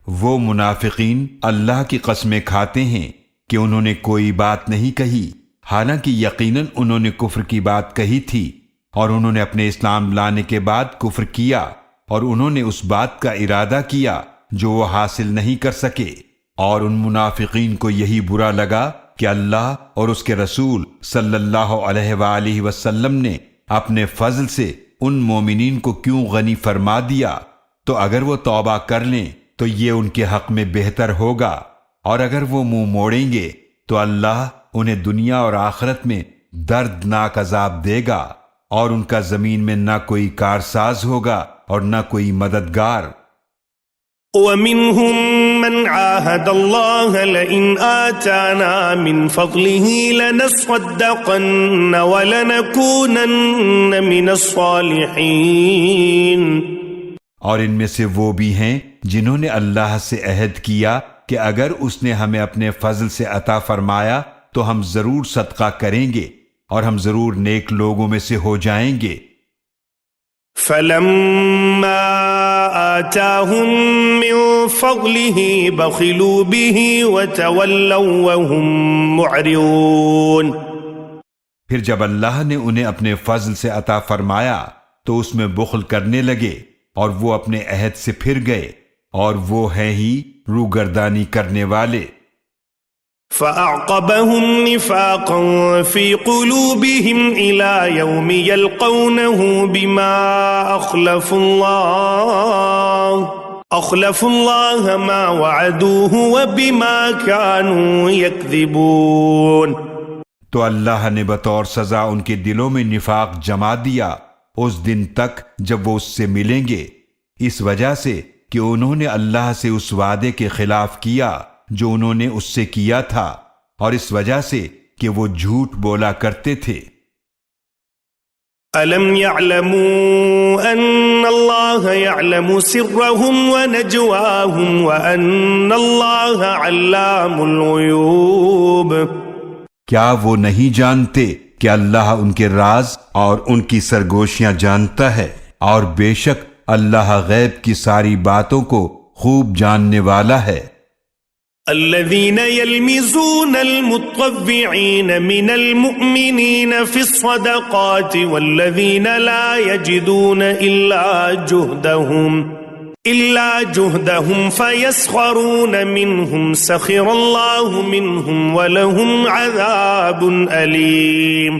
Speaker 2: وہ منافقین اللہ کی قسمیں کھاتے ہیں کہ انہوں نے کوئی بات نہیں کہی، حالانکہ یقیناً انہوں نے کفر کی بات کہی تھی، اور انہوں نے اپنے اسلام لانے کے بعد کفر کیا، اور انہوں نے اس بات کا ارادہ کیا جو وہ حاصل نہیں کر سکے، اور ان منافقین کو یہی برا لگا کہ اللہ اور اس کے رسول صلی اللہ علیہ وآلہ وسلم نے اپنے فضل سے ان مومنین کو کیوں غنی فرما دیا، تو اگر وہ توبہ کر لیں تو یہ ان کے حق میں بہتر ہوگا، اور اگر وہ منہ موڑیں گے تو اللہ انہیں دنیا اور آخرت میں دردناک عذاب دے گا، اور ان کا زمین میں نہ کوئی کارساز ہوگا اور نہ کوئی مددگار۔
Speaker 1: وَمِنْهُمْ مَنْ عَاهَدَ اللَّهَ لَئِنْ آتَانَا مِنْ فَضْلِهِ لَنَصَّدَّقَنَّ وَلَنَكُونَنَّ مِنَ الصَّالِحِينَ۔
Speaker 2: اور ان میں سے وہ بھی ہیں جنہوں نے اللہ سے عہد کیا کہ اگر اس نے ہمیں اپنے فضل سے عطا فرمایا تو ہم ضرور صدقہ کریں گے، اور ہم ضرور نیک لوگوں میں سے ہو جائیں گے۔
Speaker 1: فَلَمَّا آتَاهُم مِّن فَضْلِهِ بَخِلُوا بِهِ وَتَوَلَّوْا وَهُم مُّعْرِضُونَ۔
Speaker 2: پھر جب اللہ نے انہیں اپنے فضل سے عطا فرمایا تو اس میں بخل کرنے لگے، اور وہ اپنے عہد سے پھر گئے، اور وہ ہیں ہی روگردانی کرنے والے۔
Speaker 1: فَأَعْقَبَهُمْ نِفَاقًا فِي قُلُوبِهِمْ إِلَى يَوْمِ يَلْقَوْنَهُ بِمَا أَخْلَفُوا اللَّهَ مَا وَعَدُوهُ وَبِمَا كَانُوا يَكْذِبُونَ۔
Speaker 2: تو اللہ نے بطور سزا ان کے دلوں میں نفاق جما دیا اس دن تک جب وہ اس سے ملیں گے، اس وجہ سے کہ انہوں نے اللہ سے اس وعدے کے خلاف کیا جو انہوں نے اس سے کیا تھا، اور اس وجہ سے کہ وہ جھوٹ بولا کرتے تھے۔
Speaker 1: ألم يعلموا أن الله يعلم سرهم ونجواهم وأن الله علام الغيوب؟
Speaker 2: کیا وہ نہیں جانتے کہ اللہ ان کے راز اور ان کی سرگوشیاں جانتا ہے، اور بے شک اللہ غیب کی ساری باتوں کو خوب جاننے والا ہے۔
Speaker 1: الذين يلمزون المطوعين من المؤمنين في الصدقات والذين لا يجدون إلا جهدهم فيسخرون منهم سخر الله منهم ولهم عذاب أليم۔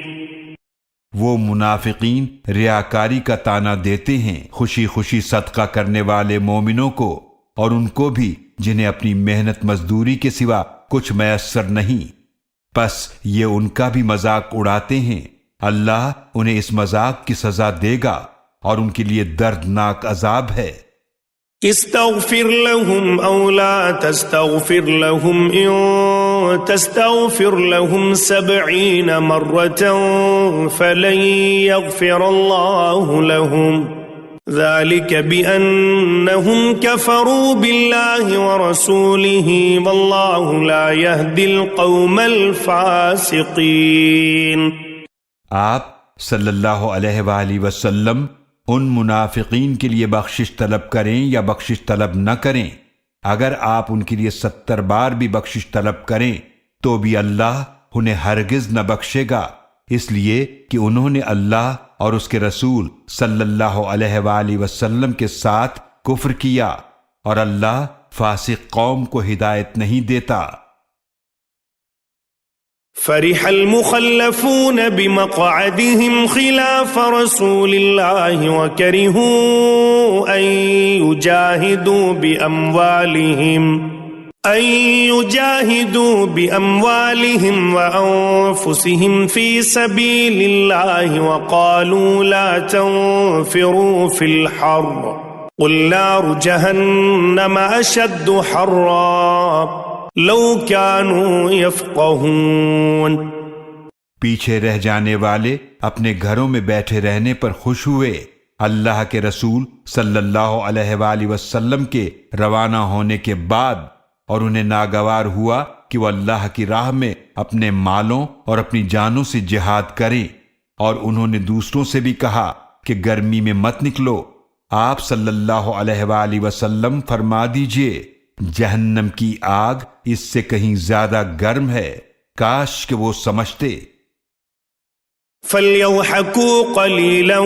Speaker 2: وہ منافقین ریاکاری کا طعنہ دیتے ہیں خوشی خوشی صدقہ کرنے والے مومنوں کو، اور ان کو بھی جنہیں اپنی محنت مزدوری کے سوا کچھ میسر نہیں، پس یہ ان کا بھی مذاق اڑاتے ہیں، اللہ انہیں اس مذاق کی سزا دے گا اور ان کے لیے دردناک عذاب ہے۔
Speaker 1: استغفر لهم او لا تستغفر لهم ان تستغفر لهم 70 مرة فلن يغفر الله لهم ذلك بأنهم كفروا بالله ورسوله والله لا يهدي القوم الفاسقين۔
Speaker 2: آپ صلی اللہ علیہ وآلہ وسلم ان منافقین کے لیے بخشش طلب کریں یا بخشش طلب نہ کریں، اگر آپ ان کے لیے 70 بار بھی بخشش طلب کریں تو بھی اللہ انہیں ہرگز نہ بخشے گا، اس لیے کہ انہوں نے اللہ اور اس کے رسول صلی اللہ علیہ وآلہ وسلم کے ساتھ کفر کیا، اور اللہ فاسق قوم کو ہدایت نہیں دیتا۔
Speaker 1: فرح المخلفون بمقعدهم خلاف رسول الله وكرهوا أن يجاهدوا بأموالهم وأنفسهم في سبيل الله وقالوا لا تنفروا في الحر قل نار جهنم أشد حرا لو كانوا يفقهون۔
Speaker 2: پیچھے رہ جانے والے اپنے گھروں میں بیٹھے رہنے پر خوش ہوئے اللہ کے رسول صلی اللہ علیہ وآلہ وسلم کے روانہ ہونے کے بعد، اور انہیں ناگوار ہوا کہ وہ اللہ کی راہ میں اپنے مالوں اور اپنی جانوں سے جہاد کریں، اور انہوں نے دوسروں سے بھی کہا کہ گرمی میں مت نکلو۔ آپ صلی اللہ علیہ وآلہ وسلم فرما دیجئے جہنم کی آگ اس سے کہیں زیادہ گرم ہے، کاش کہ وہ سمجھتے۔
Speaker 1: فَلْيَضْحَكُوا قَلِيلًا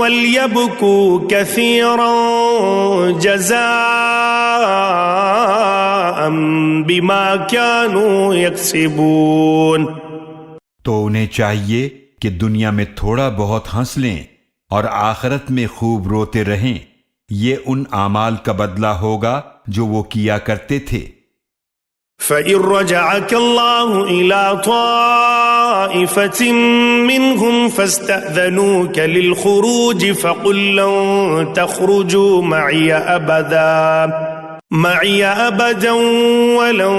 Speaker 1: وَلْيَبْكُوا كَثِيرًا جَزَاءً بِمَا كَانُوا يَكْسِبُونَ۔
Speaker 2: تو انہیں چاہیے کہ دنیا میں تھوڑا بہت ہنس لیں اور آخرت میں خوب روتے رہیں، یہ ان اعمال کا بدلہ ہوگا جو وہ کیا کرتے تھے۔
Speaker 1: فَإِن رَّجَعَكَ اللَّهُ إِلَىٰ طَائِفَةٍ مِّنْهُمْ فَاسْتَأْذَنُوكَ لِلْخُرُوجِ فَقُل لَّن تَخْرُجُوا مَعِيَ أَبَدًا وَلَن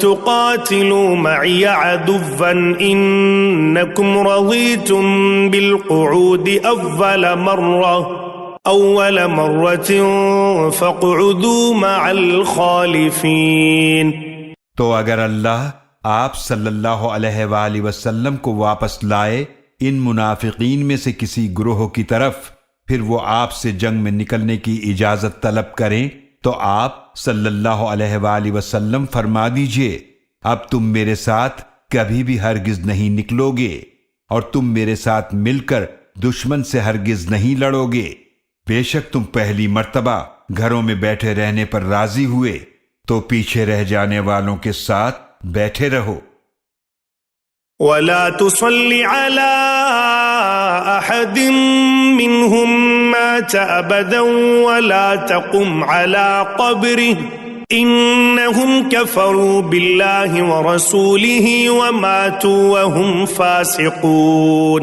Speaker 1: تُقَاتِلُوا مَعِيَ عَدُوًّا إِنَّكُمْ رَضِيتُم بِالْقُعُودِ أَوَّلَ مَرَّةٍ فَاقْعُدُوا مَعَ الْخَالِفِينَ۔
Speaker 2: تو اگر اللہ آپ صلی اللہ علیہ وآلہ وسلم کو واپس لائے ان منافقین میں سے کسی گروہ کی طرف، پھر وہ آپ سے جنگ میں نکلنے کی اجازت طلب کریں تو آپ صلی اللہ علیہ وآلہ وسلم فرما دیجئے اب تم میرے ساتھ کبھی بھی ہرگز نہیں نکلو گے، اور تم میرے ساتھ مل کر دشمن سے ہرگز نہیں لڑو گے، بے شک تم پہلی مرتبہ گھروں میں بیٹھے رہنے پر راضی ہوئے، تو پیچھے رہ جانے والوں کے ساتھ بیٹھے رہو۔
Speaker 1: وَلَا تُصَلِّ عَلَىٰ أَحَدٍ مِّنْهُمْ مَاتَ أَبَدًا وَلَا تَقُمْ عَلَىٰ قَبْرِهِ إِنَّهُمْ كَفَرُوا بِاللَّهِ وَرَسُولِهِ وَمَاتُوا وَهُمْ فَاسِقُونَ۔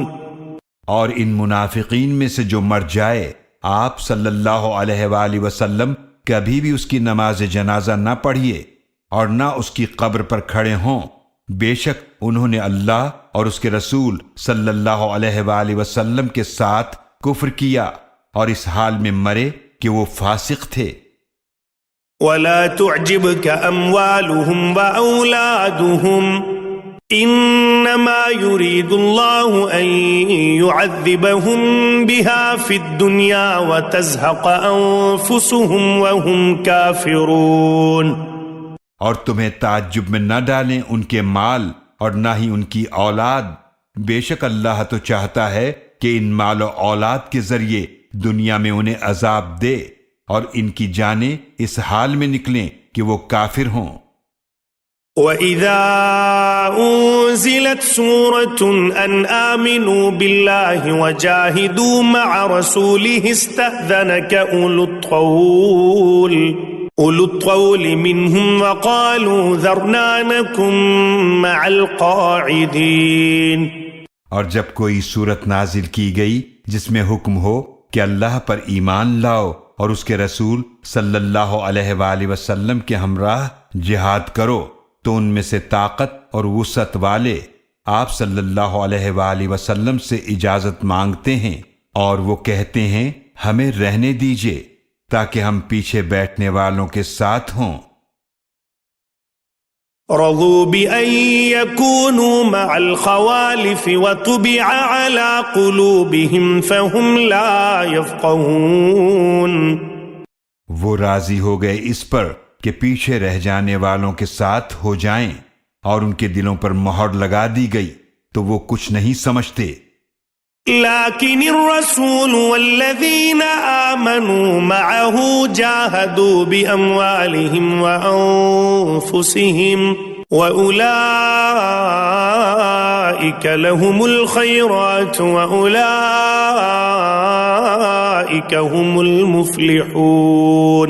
Speaker 2: اور ان منافقین میں سے جو مر جائے آپ صلی اللہ علیہ وآلہ وسلم کبھی بھی اس کی نماز جنازہ نہ پڑھیے اور نہ اس کی قبر پر کھڑے ہوں، بے شک انہوں نے اللہ اور اس کے رسول صلی اللہ علیہ وآلہ وسلم کے ساتھ کفر کیا اور اس حال میں مرے کہ وہ فاسق تھے۔
Speaker 1: ولا تعجبك أموالهم وأولادهم إنما يريد الله أن يعذبهم بها في الدنيا وتزهق أنفسهم وهم كافرون۔
Speaker 2: اور تمہیں تعجب میں نہ ڈالیں ان کے مال اور نہ ہی ان کی اولاد، بے شک اللہ تو چاہتا ہے کہ ان مال و اولاد کے ذریعے دنیا میں انہیں عذاب دے اور ان کی جانیں اس حال میں نکلیں کہ وہ کافر ہوں۔
Speaker 1: وَإِذَا أُنزِلَتْ سُورَةٌ أَنْ آمِنُوا بِاللَّهِ وَجَاهِدُوا مَعَ رَسُولِهِ اسْتَأْذَنَكَ أُولُو الطَّوْلِ مِنْهُمْ وَقَالُوا ذَرْنَا نَكُنْ مَعَ الْقَاعِدِينَ۔
Speaker 2: اور جب کوئی صورت نازل کی گئی جس میں حکم ہو کہ اللہ پر ایمان لاؤ اور اس کے رسول صلی اللہ علیہ وآلہ وسلم کے ہمراہ جہاد کرو، تو ان میں سے طاقت اور وسعت والے آپ صلی اللہ علیہ وآلہ وسلم سے اجازت مانگتے ہیں اور وہ کہتے ہیں ہمیں رہنے دیجئے تاکہ ہم پیچھے بیٹھنے والوں کے ساتھ ہوں۔
Speaker 1: رضوا بأن يكونوا مع الخوالف وطبع على قلوبهم فهم لا يفقهون۔
Speaker 2: وہ راضی ہو گئے اس پر کہ پیچھے رہ جانے والوں کے ساتھ ہو جائیں اور ان کے دلوں پر مہر لگا دی گئی تو وہ کچھ نہیں سمجھتے۔
Speaker 1: لكن الرسول والذين آمنوا معه جاهدوا بأموالهم وأنفسهم وأولئك لهم الخيرات وأولئك هم المفلحون۔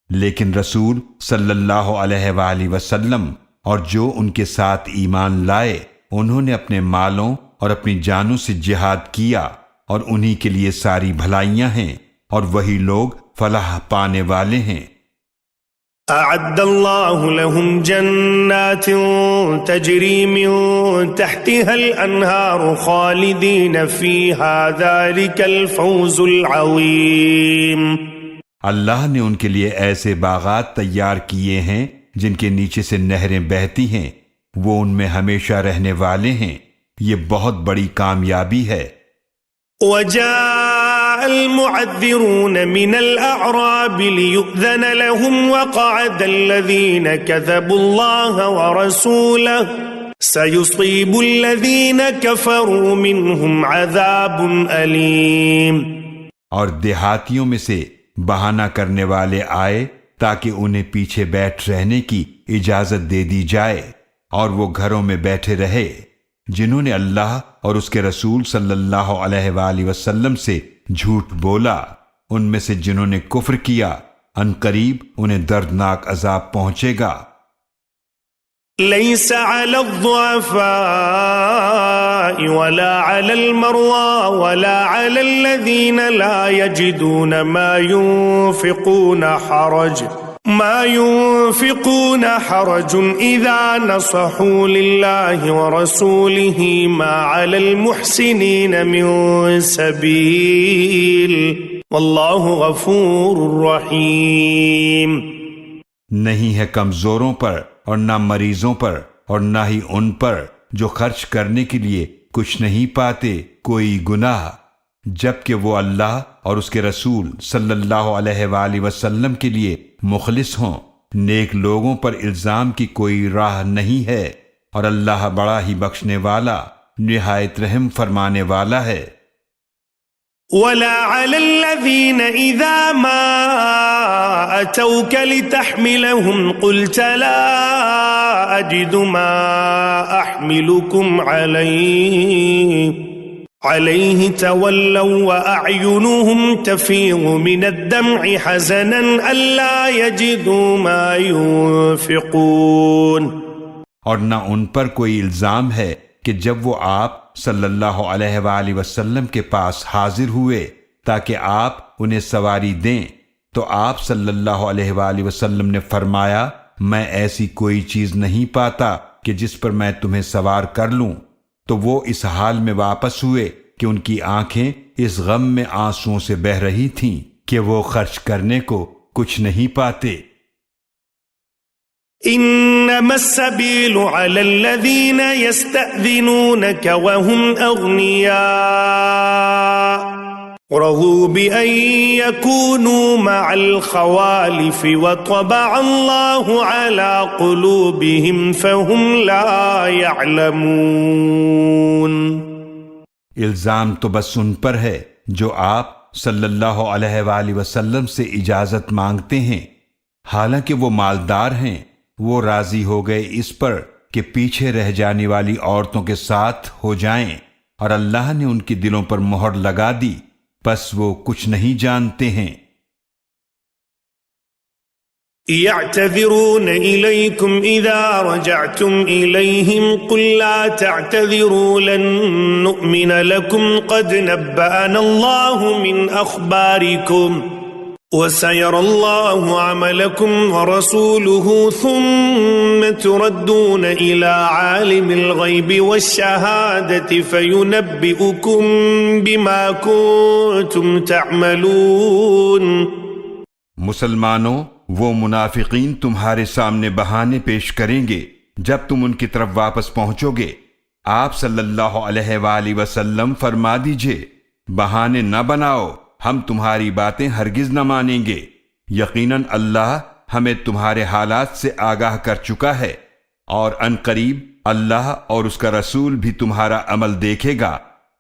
Speaker 2: لیکن رسول صلی اللہ علیہ وآلہ وسلم اور جو ان کے ساتھ ایمان لائے انہوں نے اپنے مالوں اور اپنی جانوں سے جہاد کیا اور انہی کے لیے ساری بھلائیاں ہیں اور وہی لوگ فلاح پانے والے ہیں۔
Speaker 1: اعد اللہ لهم جنات تجری من تحتها الانہار خالدین فیہا ذالک الفوز العظیم۔
Speaker 2: اللہ نے ان کے لیے ایسے باغات تیار کیے ہیں جن کے نیچے سے نہریں بہتی ہیں، وہ ان میں ہمیشہ رہنے والے ہیں، یہ بہت بڑی کامیابی ہے۔
Speaker 1: وجاء المعذرون من الأعراب ليؤذن لهم وقعد الذين كذبوا الله ورسوله سيصيب الذين كفروا منهم عذاب أليم۔
Speaker 2: اور دیہاتیوں میں سے بہانہ کرنے والے آئے تاکہ انہیں پیچھے بیٹھ رہنے کی اجازت دے دی جائے اور وہ گھروں میں بیٹھے رہے۔ جنہوں نے اللہ اور اس کے رسول صلی اللہ علیہ وآلہ وسلم سے جھوٹ بولا، ان میں سے جنہوں نے کفر کیا، ان قریب انہیں دردناک عذاب پہنچے گا۔
Speaker 1: ليس على الضعفاء ولا على المرضى ولا على الذين لا يجدون ما ينفقون حرج إذا نصحوا لله ورسوله ما على المحسنين من سبيل والله غفور رحيم۔
Speaker 2: نہیں ہے کمزوروں پر اور نہ مریضوں پر اور نہ ہی ان پر جو خرچ کرنے کے لیے کچھ نہیں پاتے کوئی گناہ، جبکہ وہ اللہ اور اس کے رسول صلی اللہ علیہ وآلہ وسلم کے لیے مخلص ہوں۔ نیک لوگوں پر الزام کی کوئی راہ نہیں ہے اور اللہ بڑا ہی بخشنے والا نہایت رحم فرمانے والا ہے۔
Speaker 1: ولا على الذين إذا ما أتوك لتحملهم قلت لا أجد ما أحملكم عليه تولوا وأعينهم تفيض من الدمع حزنا ألا يجدوا ما ينفقون۔
Speaker 2: اور نہ ان پر کوئی الزام ہے کہ جب وہ آپ صلی اللہ علیہ وآلہ وسلم کے پاس حاضر ہوئے تاکہ آپ انہیں سواری دیں تو آپ صلی اللہ علیہ وآلہ وسلم نے فرمایا میں ایسی کوئی چیز نہیں پاتا کہ جس پر میں تمہیں سوار کر لوں، تو وہ اس حال میں واپس ہوئے کہ ان کی آنکھیں اس غم میں آنسوؤں سے بہہ رہی تھیں کہ وہ خرچ کرنے کو کچھ نہیں پاتے۔
Speaker 1: إنما السبيل على الذين يستأذنونك وهم أغنياء رضوا بأن يكونوا مع الخوالف وطبع الله على قلوبهم فهم لا يعلمون۔
Speaker 2: الزام تو بس ان پر ہے جو آپ صلی اللہ علیہ وآلہ وسلم سے اجازت مانگتے ہیں، حالانکہ وہ مالدار ہیں۔ وہ راضی ہو گئے اس پر کہ پیچھے رہ جانے والی عورتوں کے ساتھ ہو جائیں، اور اللہ نے ان کے دلوں پر مہر لگا دی، پس وہ کچھ نہیں جانتے ہیں۔
Speaker 1: يعتذرون إليكم إذا رجعتم إليهم قل لا تعتذروا لن نؤمن لكم قد نبأنا الله من أخباركم وسيرى الله عملكم ورسوله ثم تردون إلى عالم الغيب والشهادة فينبئكم بما كنتم تعملون۔
Speaker 2: مسلمانوں، وہ منافقین تمہارے سامنے بہانے پیش کریں گے جب تم ان کی طرف واپس پہنچو گے۔ آپ صلی اللہ علیہ وآلہ وسلم فرما دیجئے، بہانے نہ بناؤ، ہم تمہاری باتیں ہرگز نہ مانیں گے، یقیناً اللہ ہمیں تمہارے حالات سے آگاہ کر چکا ہے، اور ان قریب اللہ اور اس کا رسول بھی تمہارا عمل دیکھے گا،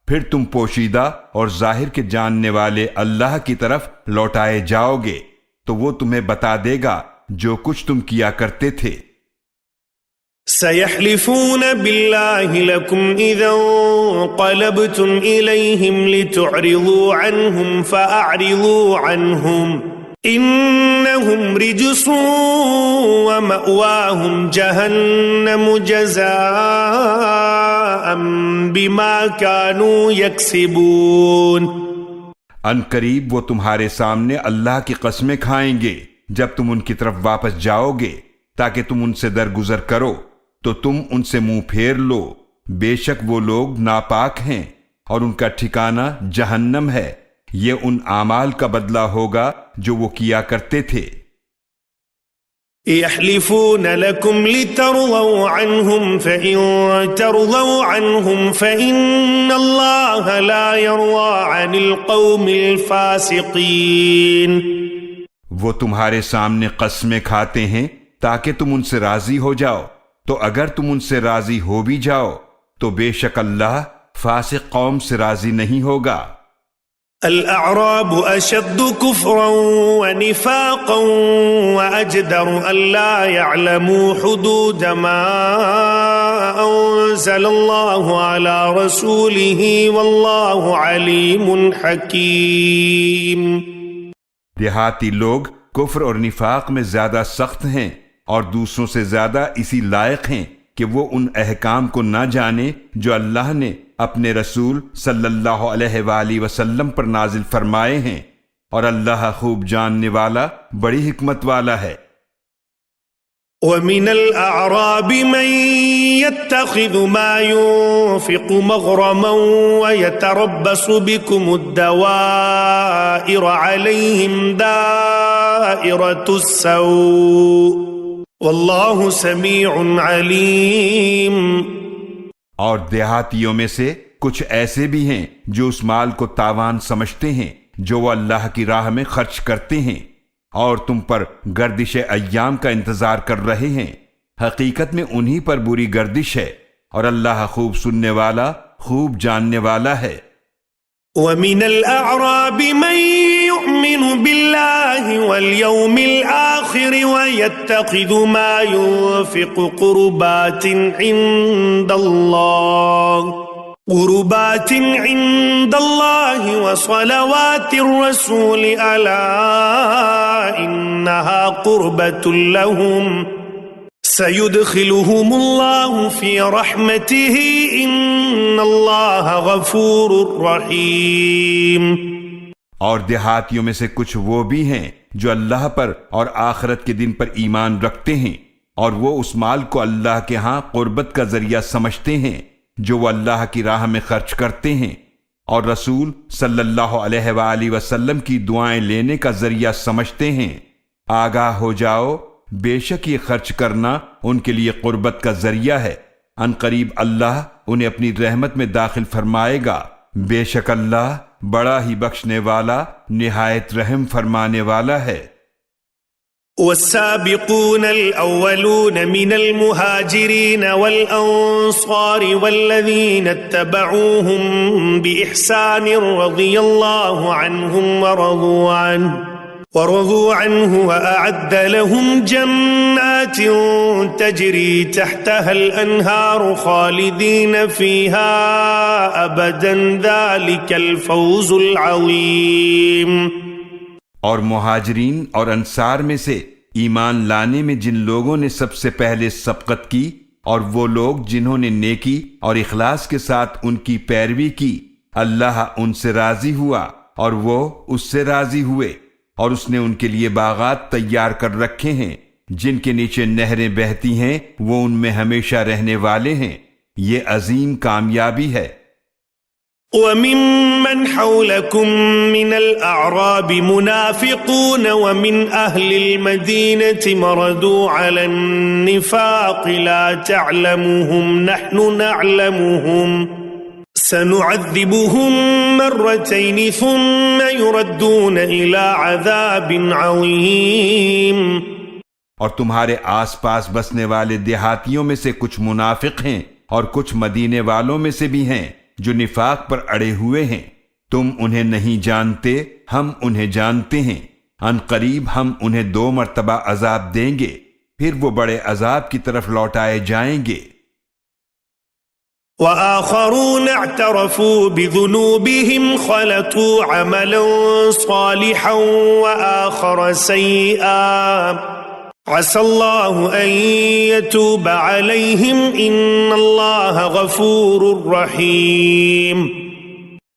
Speaker 2: پھر تم پوشیدہ اور ظاہر کے جاننے والے اللہ کی طرف لوٹائے جاؤ گے، تو وہ تمہیں بتا دے گا جو کچھ تم کیا کرتے تھے۔
Speaker 1: سيحلفون بالله لكم إذا انقلبتم إليهم لتعرضوا عنهم فأعرضوا عنهم إنهم رجس ومأواهم جهنم جزاء بما كانوا يكسبون۔
Speaker 2: ان قریب وہ تمہارے سامنے اللہ کی قسمیں کھائیں گے جب تم ان کی طرف واپس جاؤ گے تاکہ تم ان سے درگزر کرو، تو تم ان سے منہ پھیر لو، بے شک وہ لوگ ناپاک ہیں اور ان کا ٹھکانہ جہنم ہے، یہ ان اعمال کا بدلہ ہوگا جو وہ کیا کرتے تھے۔
Speaker 1: يحلفون لكم لترضوا عنهم فإن ترضوا عنهم فإن الله لا يرضى عن القوم الفاسقين۔
Speaker 2: وہ تمہارے سامنے قسمیں کھاتے ہیں تاکہ تم ان سے راضی ہو جاؤ، تو اگر تم ان سے راضی ہو بھی جاؤ تو بے شک اللہ فاسق قوم سے راضی نہیں ہوگا۔
Speaker 1: الأعراب أشد كفرا ونفاقا وأجدر ألا يعلموا حدود ما أنزل الله على رسوله والله عليم حكيم۔
Speaker 2: دیہاتی لوگ کفر اور نفاق میں زیادہ سخت ہیں اور دوسروں سے زیادہ اسی لائق ہیں کہ وہ ان احکام کو نہ جانے جو اللہ نے اپنے رسول صلی اللہ علیہ وآلہ وسلم پر نازل فرمائے ہیں، اور اللہ خوب جاننے والا بڑی حکمت والا ہے۔
Speaker 1: وَمِنَ الْأَعْرَابِ مَن يَتَّخِذُ مَا يُنفِقُ مَغْرَمًا وَيَتَرَبَّصُ بِكُمُ الدَّوَائِرَ عَلَيْهِمْ دَائِرَةُ السَّوْءِ وَاللَّهُ سَمِيعٌ عَلِيمٌ۔
Speaker 2: اور دیہاتیوں میں سے کچھ ایسے بھی ہیں جو اس مال کو تاوان سمجھتے ہیں جو وہ اللہ کی راہ میں خرچ کرتے ہیں، اور تم پر گردش ایام کا انتظار کر رہے ہیں، حقیقت میں انہی پر بری گردش ہے، اور اللہ خوب سننے والا خوب جاننے والا ہے۔
Speaker 1: وَمِنَ الْأَعْرَابِ مَن يُؤْمِنُ بِاللَّهِ وَالْيَوْمِ الْآخِرِ وَيَتَّخِذُ مَا يُنفِقُ قُرُبَاتٍ عِندَ اللَّهِ وَصَلَوَاتِ الرَّسُولِ أَلَا إِنَّهَا قُرْبَةٌ لَهُمْ سَيُدْخِلُهُمُ اللَّهُ فِي رَحْمَتِهِ إِنَّ اللَّهَ غَفُورٌ رَحِيمٌ۔
Speaker 2: اور دیہاتیوں میں سے کچھ وہ بھی ہیں جو اللہ پر اور آخرت کے دن پر ایمان رکھتے ہیں، اور وہ اس مال کو اللہ کے ہاں قربت کا ذریعہ سمجھتے ہیں جو وہ اللہ کی راہ میں خرچ کرتے ہیں، اور رسول صلی اللہ علیہ وآلہ وسلم کی دعائیں لینے کا ذریعہ سمجھتے ہیں۔ آگاہ ہو جاؤ، بے شک یہ خرچ کرنا ان کے لیے قربت کا ذریعہ ہے، ان قریب اللہ انہیں اپنی رحمت میں داخل فرمائے گا، بے شک اللہ بڑا ہی بخشنے والا نہایت رحم فرمانے والا ہے۔
Speaker 1: والسابقون الأولون من المهاجرين والأنصار والذين اتبعوهم بإحسان رضي الله عنهم ورضوا عنه وأعد لهم جنات تجري تحتها الأنهار خالدين فيها أبدا ذلك الفوز العظيم۔
Speaker 2: اور مہاجرین اور انصار میں سے ایمان لانے میں جن لوگوں نے سب سے پہلے سبقت کی، اور وہ لوگ جنہوں نے نیکی اور اخلاص کے ساتھ ان کی پیروی کی، اللہ ان سے راضی ہوا اور وہ اس سے راضی ہوئے، اور اس نے ان کے لیے باغات تیار کر رکھے ہیں جن کے نیچے نہریں بہتی ہیں، وہ ان میں ہمیشہ رہنے والے ہیں، یہ عظیم کامیابی ہے۔
Speaker 1: وَمِمَّنْ حَوْلَكُمْ مِنَ الْأَعْرَابِ مُنَافِقُونَ وَمِنْ أَهْلِ الْمَدِينَةِ مَرَدُوا عَلَى النِّفَاقِ لَا تَعْلَمُهُمْ نَحْنُ نَعْلَمُهُمْ سَنُعَذِّبُهُمْ مَرَّتَيْنِ ثُمَّ يُرَدُّونَ إِلَى عَذَابٍ عَظِيمٍ۔
Speaker 2: اور تمہارے آس پاس بسنے والے دیہاتیوں میں سے کچھ منافق ہیں اور کچھ مدینے والوں میں سے بھی ہیں جو نفاق پر اڑے ہوئے ہیں، تم انہیں نہیں جانتے، ہم انہیں جانتے ہیں، ان قریب ہم انہیں 2 مرتبہ عذاب دیں گے، پھر وہ بڑے عذاب کی طرف لوٹائے جائیں گے۔
Speaker 1: وآخرون اعترفوا بذنوبهم خلطوا عملا صالحا وآخر سيئا عسى الله أن يتوب عليهم إن الله غفور رحيم۔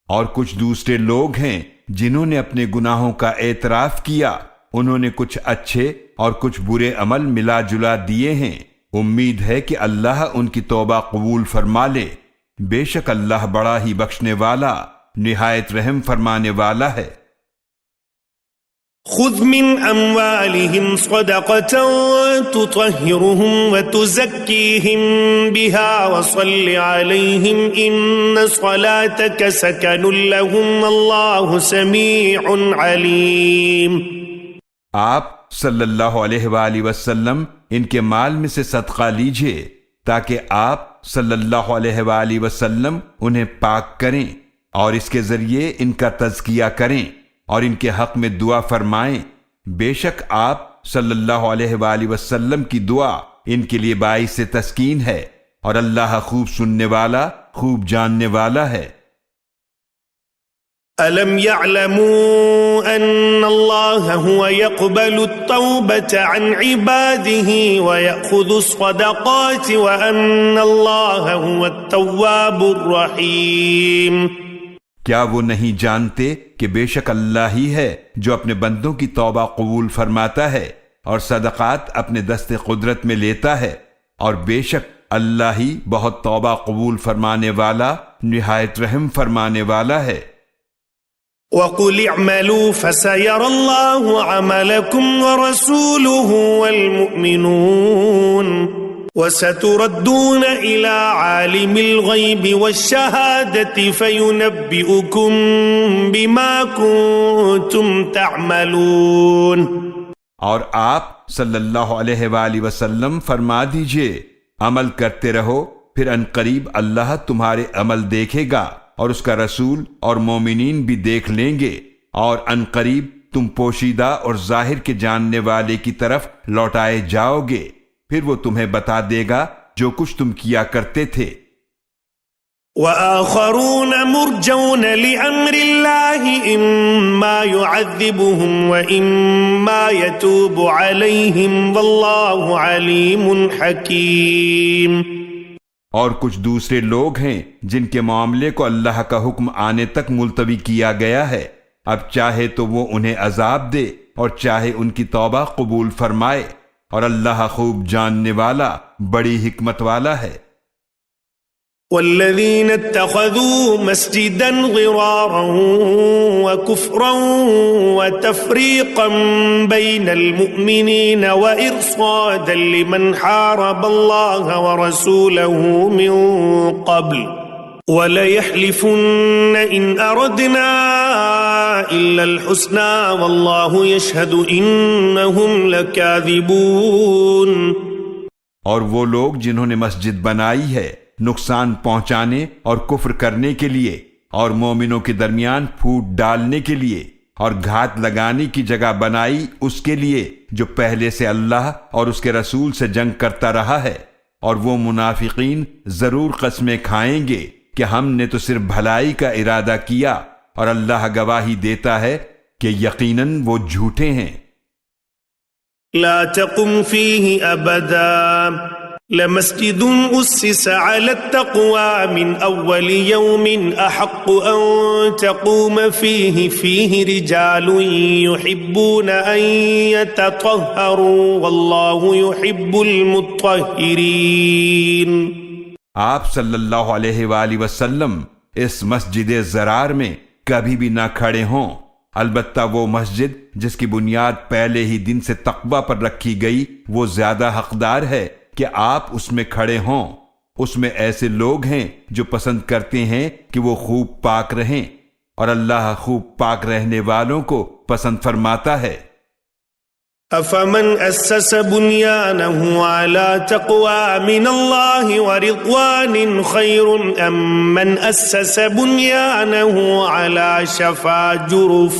Speaker 2: اور کچھ دوسرے لوگ ہیں جنہوں نے اپنے گناہوں کا اعتراف کیا، انہوں نے کچھ اچھے اور کچھ برے عمل ملا جلا دیے ہیں، امید ہے کہ اللہ ان کی توبہ قبول فرما لے، بے شک اللہ بڑا ہی بخشنے والا نہایت رحم فرمانے والا ہے۔
Speaker 1: خذ من اموالهم صدقة تطهرهم وتزكيهم بها وصل عليهم ان صلاتك سكن لهم الله سميع عليم۔
Speaker 2: آپ صلی اللہ علیہ وآلہ وسلم ان کے مال میں سے صدقہ لیجئے تاکہ آپ صلی اللہ علیہ وآلہ وسلم انہیں پاک کریں اور اس کے ذریعے ان کا تزکیہ کریں اور ان کے حق میں دعا فرمائیں، بے شک آپ صلی اللہ علیہ وآلہ وسلم کی دعا ان کے لیے باعث تسکین ہے، اور اللہ خوب سننے والا خوب جاننے والا ہے۔
Speaker 1: أَلَمْ يَعْلَمُوا أَنَّ اللَّهَ هُوَ يَقْبَلُ التَّوْبَةَ عَنْ عِبَادِهِ وَيَأْخُذُ الصَّدَقَاتِ وَأَنَّ اللَّهَ هُوَ التَّوَّابُ الرَّحِيمُ۔
Speaker 2: کیا وہ نہیں جانتے کہ بے شک اللہ ہی ہے جو اپنے بندوں کی توبہ قبول فرماتا ہے اور صدقات اپنے دست قدرت میں لیتا ہے، اور بے شک اللہ ہی بہت توبہ قبول فرمانے والا نہایت رحم فرمانے والا ہے۔
Speaker 1: وَقُلِ اعْمَلُوا فَسَيَرَى اللَّهُ عَمَلَكُمْ وَرَسُولُهُ وَالْمُؤْمِنُونَ وَسَتُرَدُّونَ إِلَى عَالِمِ الْغَيْبِ وَالشَّهَادَةِ فَيُنَبِّئُكُم بِمَا كُنتُمْ تَعْمَلُونَ۔
Speaker 2: اور آپ صلی اللہ علیہ وآلہ وسلم فرما دیجئے، عمل کرتے رہو، پھر ان قریب اللہ تمہارے عمل دیکھے گا اور اس کا رسول اور مومنین بھی دیکھ لیں گے، اور ان قریب تم پوشیدہ اور ظاہر کے جاننے والے کی طرف لوٹائے جاؤ گے، پھر وہ تمہیں بتا دے گا جو کچھ تم کیا کرتے تھے۔
Speaker 1: وآخرون مرجون لأمر الله إما يعذبهم وإما يتوب عليهم والله عليم حكيم۔
Speaker 2: اور کچھ دوسرے لوگ ہیں جن کے معاملے کو اللہ کا حکم آنے تک ملتوی کیا گیا ہے، اب چاہے تو وہ انہیں عذاب دے اور چاہے ان کی توبہ قبول فرمائے، اور اللہ خوب جاننے والا بڑی حکمت والا ہے۔
Speaker 1: والذين اتخذوا مسجدا ضرارا وكفرا وتفريقا بين المؤمنين وإرصادا لمن حارب الله ورسوله من قبل وليحلفن إن أردنا إلا الحسنى والله يشهد إنهم لكاذبون۔
Speaker 2: اور وہ لوگ جنہوں نے مسجد بنائی ہے نقصان پہنچانے اور کفر کرنے کے لیے اور مومنوں کے درمیان پھوٹ ڈالنے کے لیے اور گھات لگانے کی جگہ بنائی اس کے لیے جو پہلے سے اللہ اور اس کے رسول سے جنگ کرتا رہا ہے، اور وہ منافقین ضرور قسمیں کھائیں گے کہ ہم نے تو صرف بھلائی کا ارادہ کیا، اور اللہ گواہی دیتا ہے کہ یقیناً وہ جھوٹے ہیں۔
Speaker 1: لا تقم فيه أبدا لمسجد أسس على التقوى من أول يوم أحق أن تقوم فيه رجال يحبون أن يتطهروا والله يحب المطهرين۔
Speaker 2: آپ صلی اللہ علیہ وآلہ وسلم اس مسجد زرار میں کبھی بھی نہ کھڑے ہوں، البتہ وہ مسجد جس کی بنیاد پہلے ہی دن سے تقوی پر رکھی گئی وہ زیادہ حقدار ہے کہ آپ اس میں کھڑے ہوں۔ اس میں ایسے لوگ ہیں جو پسند کرتے ہیں کہ وہ خوب پاک رہیں، اور اللہ خوب پاک رہنے والوں کو پسند فرماتا ہے۔
Speaker 1: أفمن أسس بنيانه على تقوى من الله ورضوان خير أم من أسس بنيانه على شفا جرف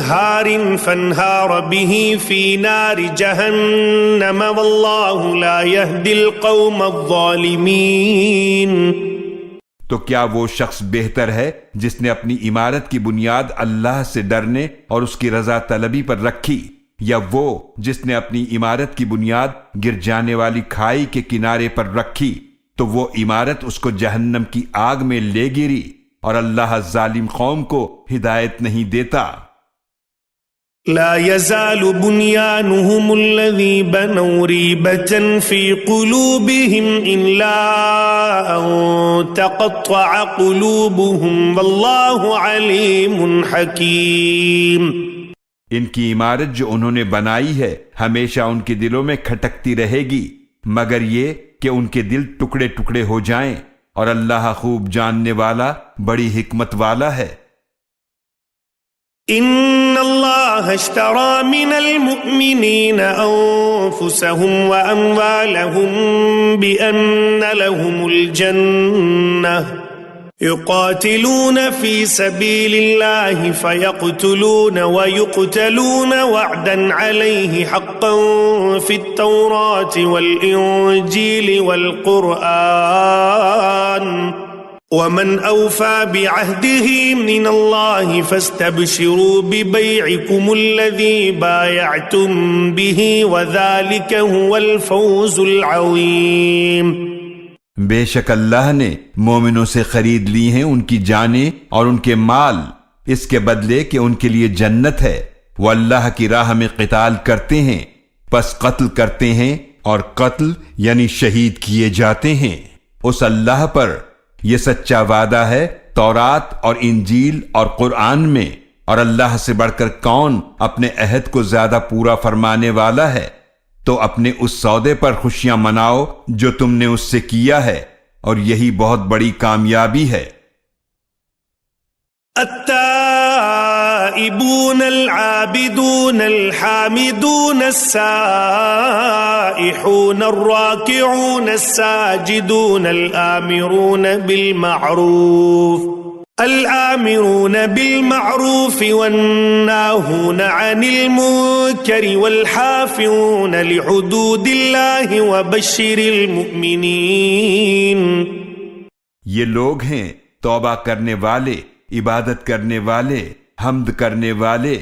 Speaker 1: هار فانهار به في نار جهنم والله لا يهدي القوم الظالمين۔
Speaker 2: تو کیا وہ شخص بہتر ہے جس نے اپنی عمارت کی بنیاد اللہ سے ڈرنے اور اس کی رضا طلبی پر رکھی، یا وہ جس نے اپنی عمارت کی بنیاد گر جانے والی کھائی کے کنارے پر رکھی تو وہ عمارت اس کو جہنم کی آگ میں لے گری، اور اللہ ظالم قوم کو ہدایت نہیں دیتا۔
Speaker 1: لا يزال بنيانهم الذي بنوا ريبة في قلوبهم إلا أن تقطع قلوبهم والله عليم حكيم۔
Speaker 2: ان کی عمارت جو انہوں نے بنائی ہے ہمیشہ ان کے دلوں میں کھٹکتی رہے گی، مگر یہ کہ ان کے دل ٹکڑے ٹکڑے ہو جائیں، اور اللہ خوب جاننے والا بڑی حکمت والا ہے۔
Speaker 1: ان اللہ اشترى من المؤمنین انفسهم واموالهم بان لهم الجنة يقاتلون في سبيل الله فيقتلون ويقتلون وعدا عليه حقا في التوراة والإنجيل والقرآن ومن أوفى بعهده من الله فاستبشروا ببيعكم الذي بايعتم به وذلك هو الفوز العظيم۔
Speaker 2: بے شک اللہ نے مومنوں سے خرید لی ہیں ان کی جانیں اور ان کے مال، اس کے بدلے کہ ان کے لیے جنت ہے، وہ اللہ کی راہ میں قتال کرتے ہیں پس قتل کرتے ہیں اور قتل یعنی شہید کیے جاتے ہیں، اس اللہ پر یہ سچا وعدہ ہے تورات اور انجیل اور قرآن میں، اور اللہ سے بڑھ کر کون اپنے عہد کو زیادہ پورا فرمانے والا ہے۔ تو اپنے اس سودے پر خوشیاں مناؤ جو تم نے اس سے کیا ہے، اور یہی بہت بڑی کامیابی ہے۔
Speaker 1: التائبون العابدون الحامدون السائحون الراكعون الساجدون الآمرون بالمعروف والناهون عن المنكر والحافظون لحدود الله وبشر المؤمنين۔
Speaker 2: یہ لوگ ہیں توبہ کرنے والے، عبادت کرنے والے، حمد کرنے والے،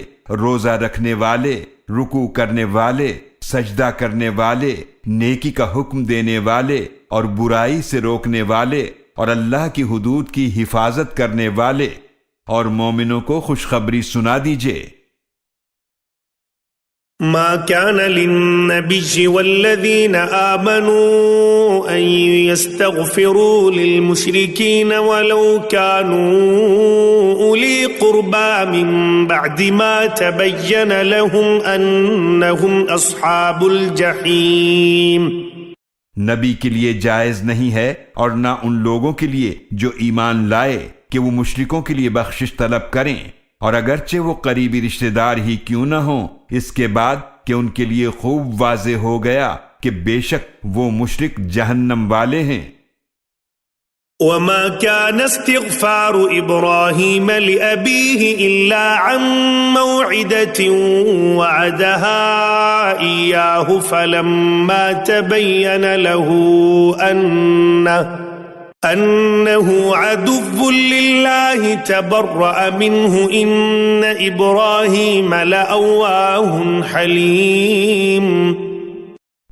Speaker 2: روزہ رکھنے والے، رکوع کرنے والے، سجدہ کرنے والے، نیکی کا حکم دینے والے اور برائی سے روکنے والے، اور اللہ کی حدود کی حفاظت کرنے والے، اور مومنوں کو خوشخبری سنا دیجئے۔
Speaker 1: ما كان للنبي والذين آمنوا أن يستغفروا للمشركين ولو كانوا أولي قربى من بعد ما تبين لهم أنهم أصحاب الجحيم.
Speaker 2: نبی کے لیے جائز نہیں ہے اور نہ ان لوگوں کے لیے جو ایمان لائے کہ وہ مشرکوں کے لیے بخشش طلب کریں، اور اگرچہ وہ قریبی رشتہ دار ہی کیوں نہ ہوں، اس کے بعد کہ ان کے لیے خوب واضح ہو گیا کہ بے شک وہ مشرک جہنم والے ہیں.
Speaker 1: وما كان استغفار إبراهيم لأبيه إلا عن موعدة وعدها إياه فلما تبين له أنه عدو لله تبرأ منه إن إبراهيم لأواه حليم.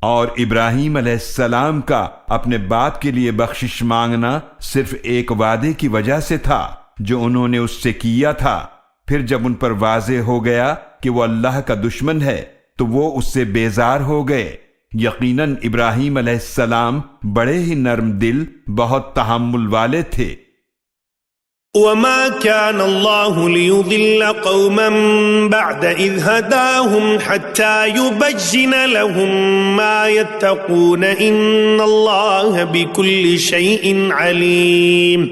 Speaker 2: اور ابراہیم علیہ السلام کا اپنے باپ کے لیے بخشش مانگنا صرف ایک وعدے کی وجہ سے تھا جو انہوں نے اس سے کیا تھا. پھر جب ان پر واضح ہو گیا کہ وہ اللہ کا دشمن ہے تو وہ اس سے بیزار ہو گئے. یقیناً ابراہیم علیہ السلام بڑے ہی نرم دل، بہت تحمل والے تھے.
Speaker 1: وما كان الله ليضل قوما بعد إذ هداهم حتى يبين لهم ما يتقون إن الله بكل شيء عليم.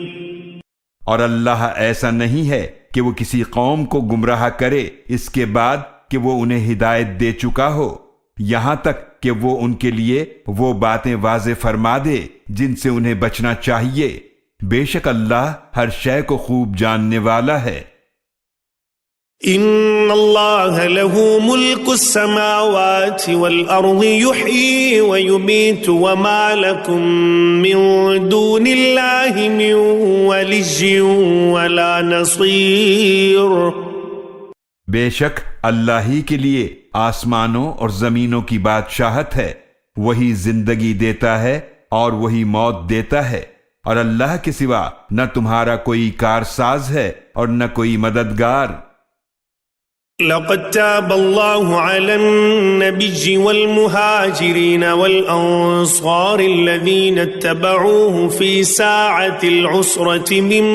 Speaker 2: اور اللہ ایسا نہیں ہے کہ وہ کسی قوم کو گمراہ کرے اس کے بعد کہ وہ انہیں ہدایت دے چکا ہو، یہاں تک کہ وہ ان کے لیے وہ باتیں واضح فرما دے جن سے انہیں بچنا چاہیے. بے شک اللہ ہر شے کو خوب جاننے والا ہے.
Speaker 1: ان اللہ له ملک السماوات والارض يحيي ويميت وما لكم من دون الله من ولي ولا نصير.
Speaker 2: بے شک اللہ ہی کے لیے آسمانوں اور زمینوں کی بادشاہت ہے، وہی زندگی دیتا ہے اور وہی موت دیتا ہے، اور اللہ کے سوا نہ تمہارا کوئی کارساز ہے اور نہ کوئی مددگار.
Speaker 1: لقد تاب الله على النبي والمهاجرين والأنصار الذين اتبعوه في ساعة العسرة من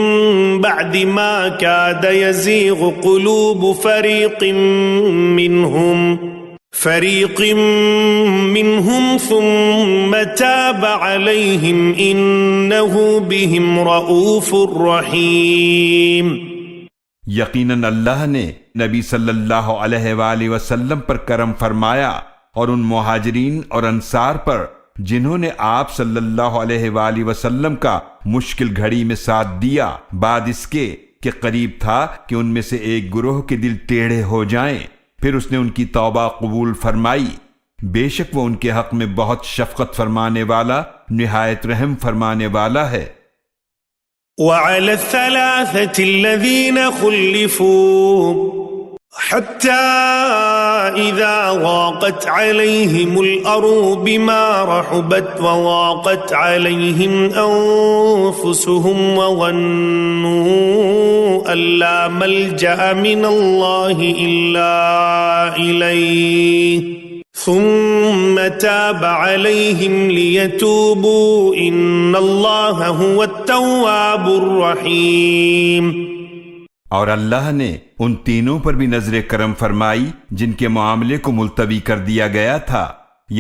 Speaker 1: بعد ما كاد يزيغ قلوب فريق منهم ثم تاب عليهم إنه بهم رؤوف رحيم.
Speaker 2: یقیناً اللہ نے نبی صلی اللہ علیہ وآلہ وسلم پر کرم فرمایا اور ان مہاجرین اور انصار پر جنہوں نے آپ صلی اللہ علیہ وآلہ وسلم کا مشکل گھڑی میں ساتھ دیا، بعد اس کے کہ قریب تھا کہ ان میں سے ایک گروہ کے دل ٹیڑھے ہو جائیں. پھر اس نے ان کی توبہ قبول فرمائی. بے شک وہ ان کے حق میں بہت شفقت فرمانے والا، نہایت رحم فرمانے والا ہے.
Speaker 1: وعلى الثلاثة الذين خلفوا حتى إذا ضاقت عليهم الأرض بما رحبت وضاقت عليهم أنفسهم وظنوا أن لا ملجأ من الله إلا إليه ثم تاب عليهم ليتوبوا إن الله هو التواب الرحيم.
Speaker 2: اور اللہ نے ان تینوں پر بھی نظر کرم فرمائی جن کے معاملے کو ملتوی کر دیا گیا تھا،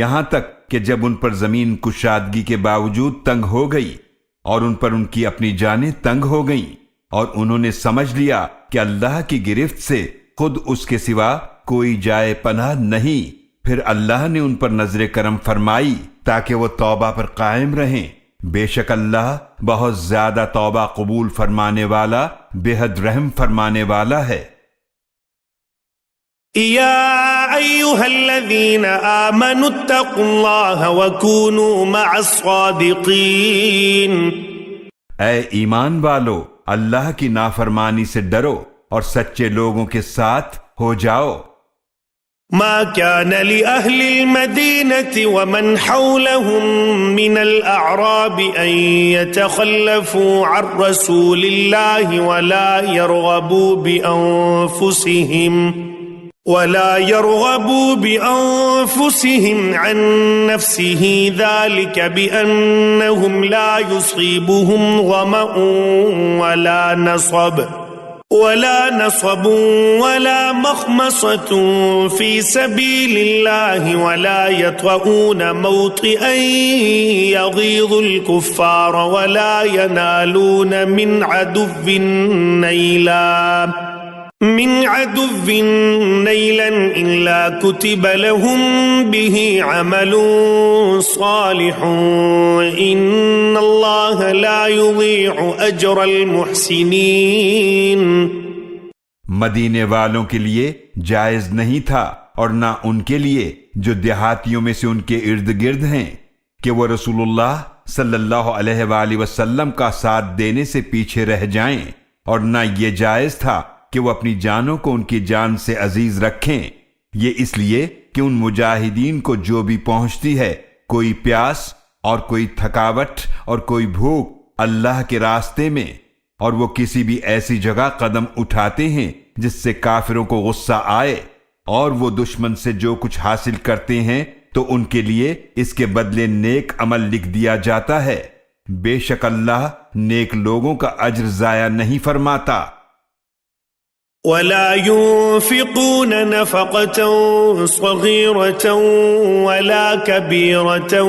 Speaker 2: یہاں تک کہ جب ان پر زمین کشادگی کے باوجود تنگ ہو گئی اور ان پر ان کی اپنی جانیں تنگ ہو گئیں، اور انہوں نے سمجھ لیا کہ اللہ کی گرفت سے خود اس کے سوا کوئی جائے پناہ نہیں، پھر اللہ نے ان پر نظر کرم فرمائی تاکہ وہ توبہ پر قائم رہیں. بے شک اللہ بہت زیادہ توبہ قبول فرمانے والا، بے حد رحم فرمانے والا ہے.
Speaker 1: يا أيها الذين آمنوا اتقوا الله وكونوا مع الصادقين.
Speaker 2: اے ایمان والو، اللہ کی نافرمانی سے ڈرو اور سچے لوگوں کے ساتھ ہو جاؤ.
Speaker 1: ما كان لأهل المدينة ومن حولهم من الأعراب أن يتخلفوا عن رسول الله ولا يرغبوا ولا يرغبوا بأنفسهم عن نفسه ذلك بأنهم لا يصيبهم ظمأ ولا نصب ولا مخمصة في سبيل الله ولا يطؤون موطئا يغيظ الكفار ولا ينالون من عدو نيلا إلا كتب لهم به عمل صالح إن الله لا يضيع أجر المحسنين.
Speaker 2: مدینے والوں کے لیے جائز نہیں تھا اور نہ ان کے لیے جو دیہاتیوں میں سے ان کے ارد گرد ہیں کہ وہ رسول اللہ صلی اللہ علیہ وآلہ وسلم کا ساتھ دینے سے پیچھے رہ جائیں، اور نہ یہ جائز تھا کہ وہ اپنی جانوں کو ان کی جان سے عزیز رکھیں، یہ اس لیے کہ ان مجاہدین کو جو بھی پہنچتی ہے، کوئی پیاس اور کوئی تھکاوٹ اور کوئی بھوک اللہ کے راستے میں، اور وہ کسی بھی ایسی جگہ قدم اٹھاتے ہیں جس سے کافروں کو غصہ آئے، اور وہ دشمن سے جو کچھ حاصل کرتے ہیں تو ان کے لیے اس کے بدلے نیک عمل لکھ دیا جاتا ہے، بے شک اللہ نیک لوگوں کا اجر ضائع نہیں فرماتا.
Speaker 1: ولا ينفقون نفقة صغيرة ولا كبيرة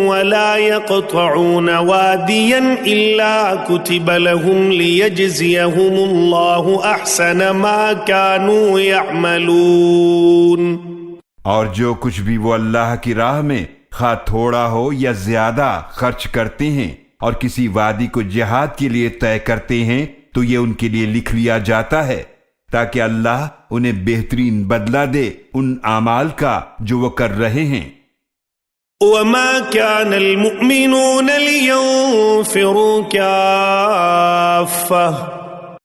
Speaker 1: ولا يقطعون واديا إلا كتب لهم ليجزيهم الله أحسن ما كانوا يعملون.
Speaker 2: اور جو کچھ بھی وہ اللہ کی راہ میں خواہ تھوڑا ہو یا زیادہ خرچ کرتے ہیں اور کسی وادی کو جہاد کے لیے طے کرتے ہیں تو یہ ان کے لیے لکھ لیا جاتا ہے تاکہ اللہ انہیں بہترین بدلہ دے ان اعمال کا جو وہ کر رہے ہیں.
Speaker 1: وما كان المؤمنون لينفروا كافة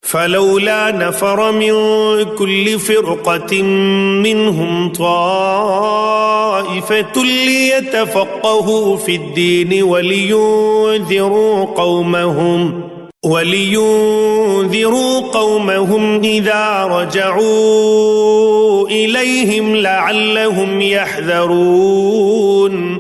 Speaker 1: فلولا نفر من كل فرقة منهم طائفة ليتفقهوا في الدين ولينذروا قومهم إذا رجعوا إليهم لعلهم يحذرون.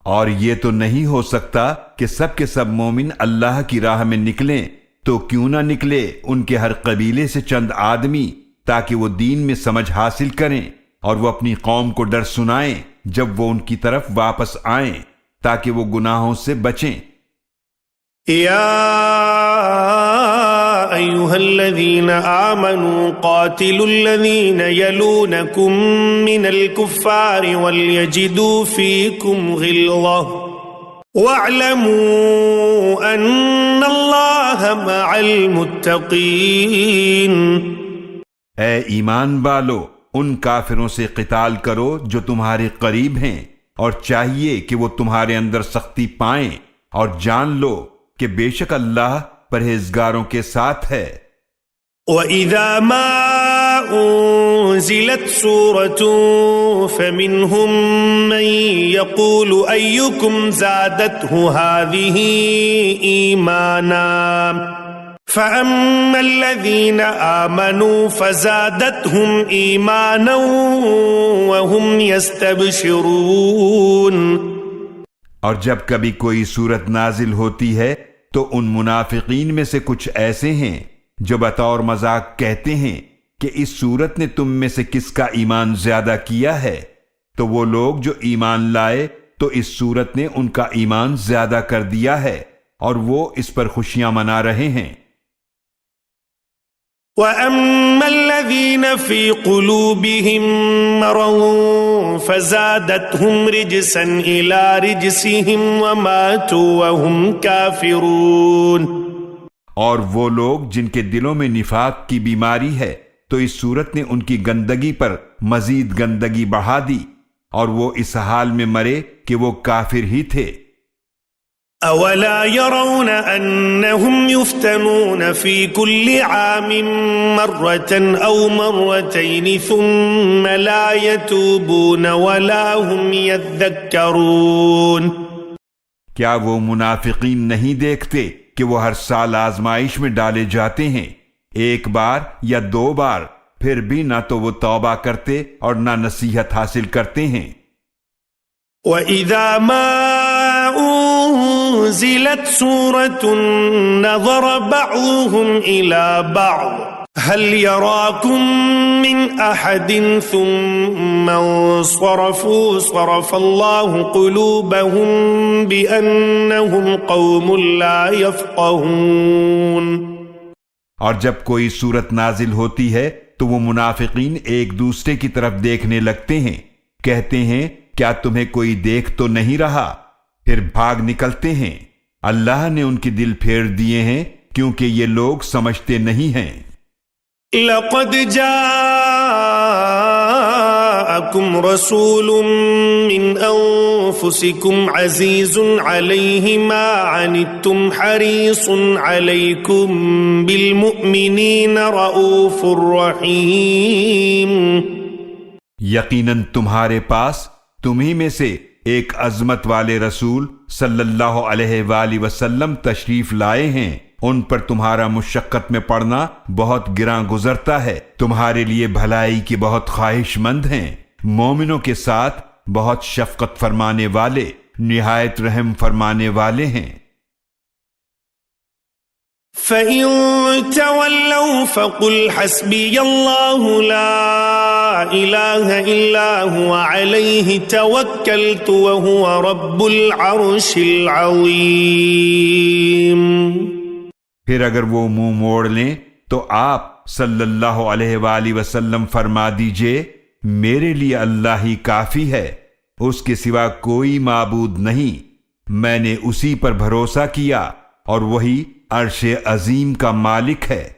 Speaker 2: اور یہ تو نہیں ہو سکتا کہ سب کے سب مومن اللہ کی راہ میں نکلیں، تو کیوں نہ نکلے ان کے ہر قبیلے سے چند آدمی تاکہ وہ دین میں سمجھ حاصل کریں اور وہ اپنی قوم کو ڈر سنائیں جب وہ ان کی طرف واپس آئیں تاکہ وہ گناہوں سے بچیں.
Speaker 1: يا أيها الذين آمنوا قاتلوا الذين يلونكم من الكفار وليجدوا فيكم غلظة واعلموا أن الله مع المتقين.
Speaker 2: اے ایمان والو، ان کافروں سے قتال کرو جو تمہارے قریب ہیں، اور چاہیے کہ وہ تمہارے اندر سختی پائیں، اور جان لو کہ بے شک اللہ پرہیزگاروں کے ساتھ ہے.
Speaker 1: وَإِذَا مَا أُنزِلَتْ سُورَةٌ فَمِنْهُمْ مَنْ يَقُولُ أَيُّكُمْ زَادَتْهُ هَذِهِ إِيمَانًا فَأَمَّا الَّذِينَ آمَنُوا فَزَادَتْهُمْ إِيمَانًا وَهُمْ يَسْتَبْشِرُونَ.
Speaker 2: اور جب کبھی کوئی صورت نازل ہوتی ہے تو ان منافقین میں سے کچھ ایسے ہیں جو بطور مذاق کہتے ہیں کہ اس صورت نے تم میں سے کس کا ایمان زیادہ کیا ہے، تو وہ لوگ جو ایمان لائے تو اس صورت نے ان کا ایمان زیادہ کر دیا ہے اور وہ اس پر خوشیاں منا رہے ہیں.
Speaker 1: وَأَمَّا الَّذِينَ فِي قُلُوبِهِم مَّرَضٌ فَزَادَتْهُمْ رِجْسًا إِلَى رِجْسِهِمْ وَمَاتُوا وَهُمْ كَافِرُونَ.
Speaker 2: اور وہ لوگ جن کے دلوں میں نفاق کی بیماری ہے تو اس صورت نے ان کی گندگی پر مزید گندگی بڑھا دی اور وہ اس حال میں مرے کہ وہ کافر ہی تھے.
Speaker 1: أَوَلَا يَرَوْنَ أَنَّهُمْ يُفْتَنُونَ فِي كُلِّ عَامٍ مَرَّةً أَوْ مَرَّتَيْنِ ثُمَّ لَا يَتُوبُونَ وَلَا هُمْ يَذَّكَّرُونَ.
Speaker 2: کیا وہ منافقین نہیں دیکھتے کہ وہ ہر سال آزمائش میں ڈالے جاتے ہیں، ایک بار یا دو بار، پھر بھی نہ تو وہ توبہ کرتے اور نہ نصیحت حاصل کرتے ہیں۔
Speaker 1: وَإِذَا مَا أُنزِلَتْ سُورَةٌ نَظَرَ بَعْضُهُمْ إِلَى بَعْضٍ هَلْ يَرَاكُمْ مِنْ أَحَدٍ ثُمَّ انصَرَفُوا صَرَفَ اللَّهُ قُلُوبَهُمْ بِأَنَّهُمْ قَوْمٌ لَا يَفْقَهُونَ۔
Speaker 2: اور جب کوئی صورت نازل ہوتی ہے تو وہ منافقین ایک دوسرے کی طرف دیکھنے لگتے ہیں، کہتے ہیں کیا تمہیں کوئی دیکھ تو نہیں رہا؟ پھر بھاگ نکلتے ہیں۔ اللہ نے ان کے دل پھیر دیے ہیں کیونکہ یہ لوگ سمجھتے نہیں ہیں۔
Speaker 1: لَقَدْ جَاءَكُمْ رَسُولٌ مِّنْ أَنفُسِكُمْ عَزِيزٌ عَلَيْهِ مَا عَنِتُّمْ حَرِيصٌ عَلَيْكُمْ بِالْمُؤْمِنِينَ رَءُوفٌ رَحِيمٌ۔
Speaker 2: یقیناً تمہارے پاس تمہیں میں سے ایک عظمت والے رسول صلی اللہ علیہ وآلہ وسلم تشریف لائے ہیں، ان پر تمہارا مشقت میں پڑنا بہت گراں گزرتا ہے، تمہارے لیے بھلائی کی بہت خواہش مند ہیں، مومنوں کے ساتھ بہت شفقت فرمانے والے، نہایت رحم فرمانے والے ہیں۔
Speaker 1: فَإِن تَوَلَّوْا فَقُلْ حَسْبِيَ اللَّهُ لَا إِلَٰهَ إِلَّا هُوَ عَلَيْهِ تَوَكَّلْتُ وَهُوَ رَبُّ الْعَرْشِ الْعَظِيمِ۔
Speaker 2: پھر اگر وہ منہ موڑ لیں تو آپ صلی اللہ علیہ وآلہ وسلم فرما دیجئے میرے لیے اللہ ہی کافی ہے، اس کے سوا کوئی معبود نہیں، میں نے اسی پر بھروسہ کیا اور وہی عرش عظیم کا مالک ہے۔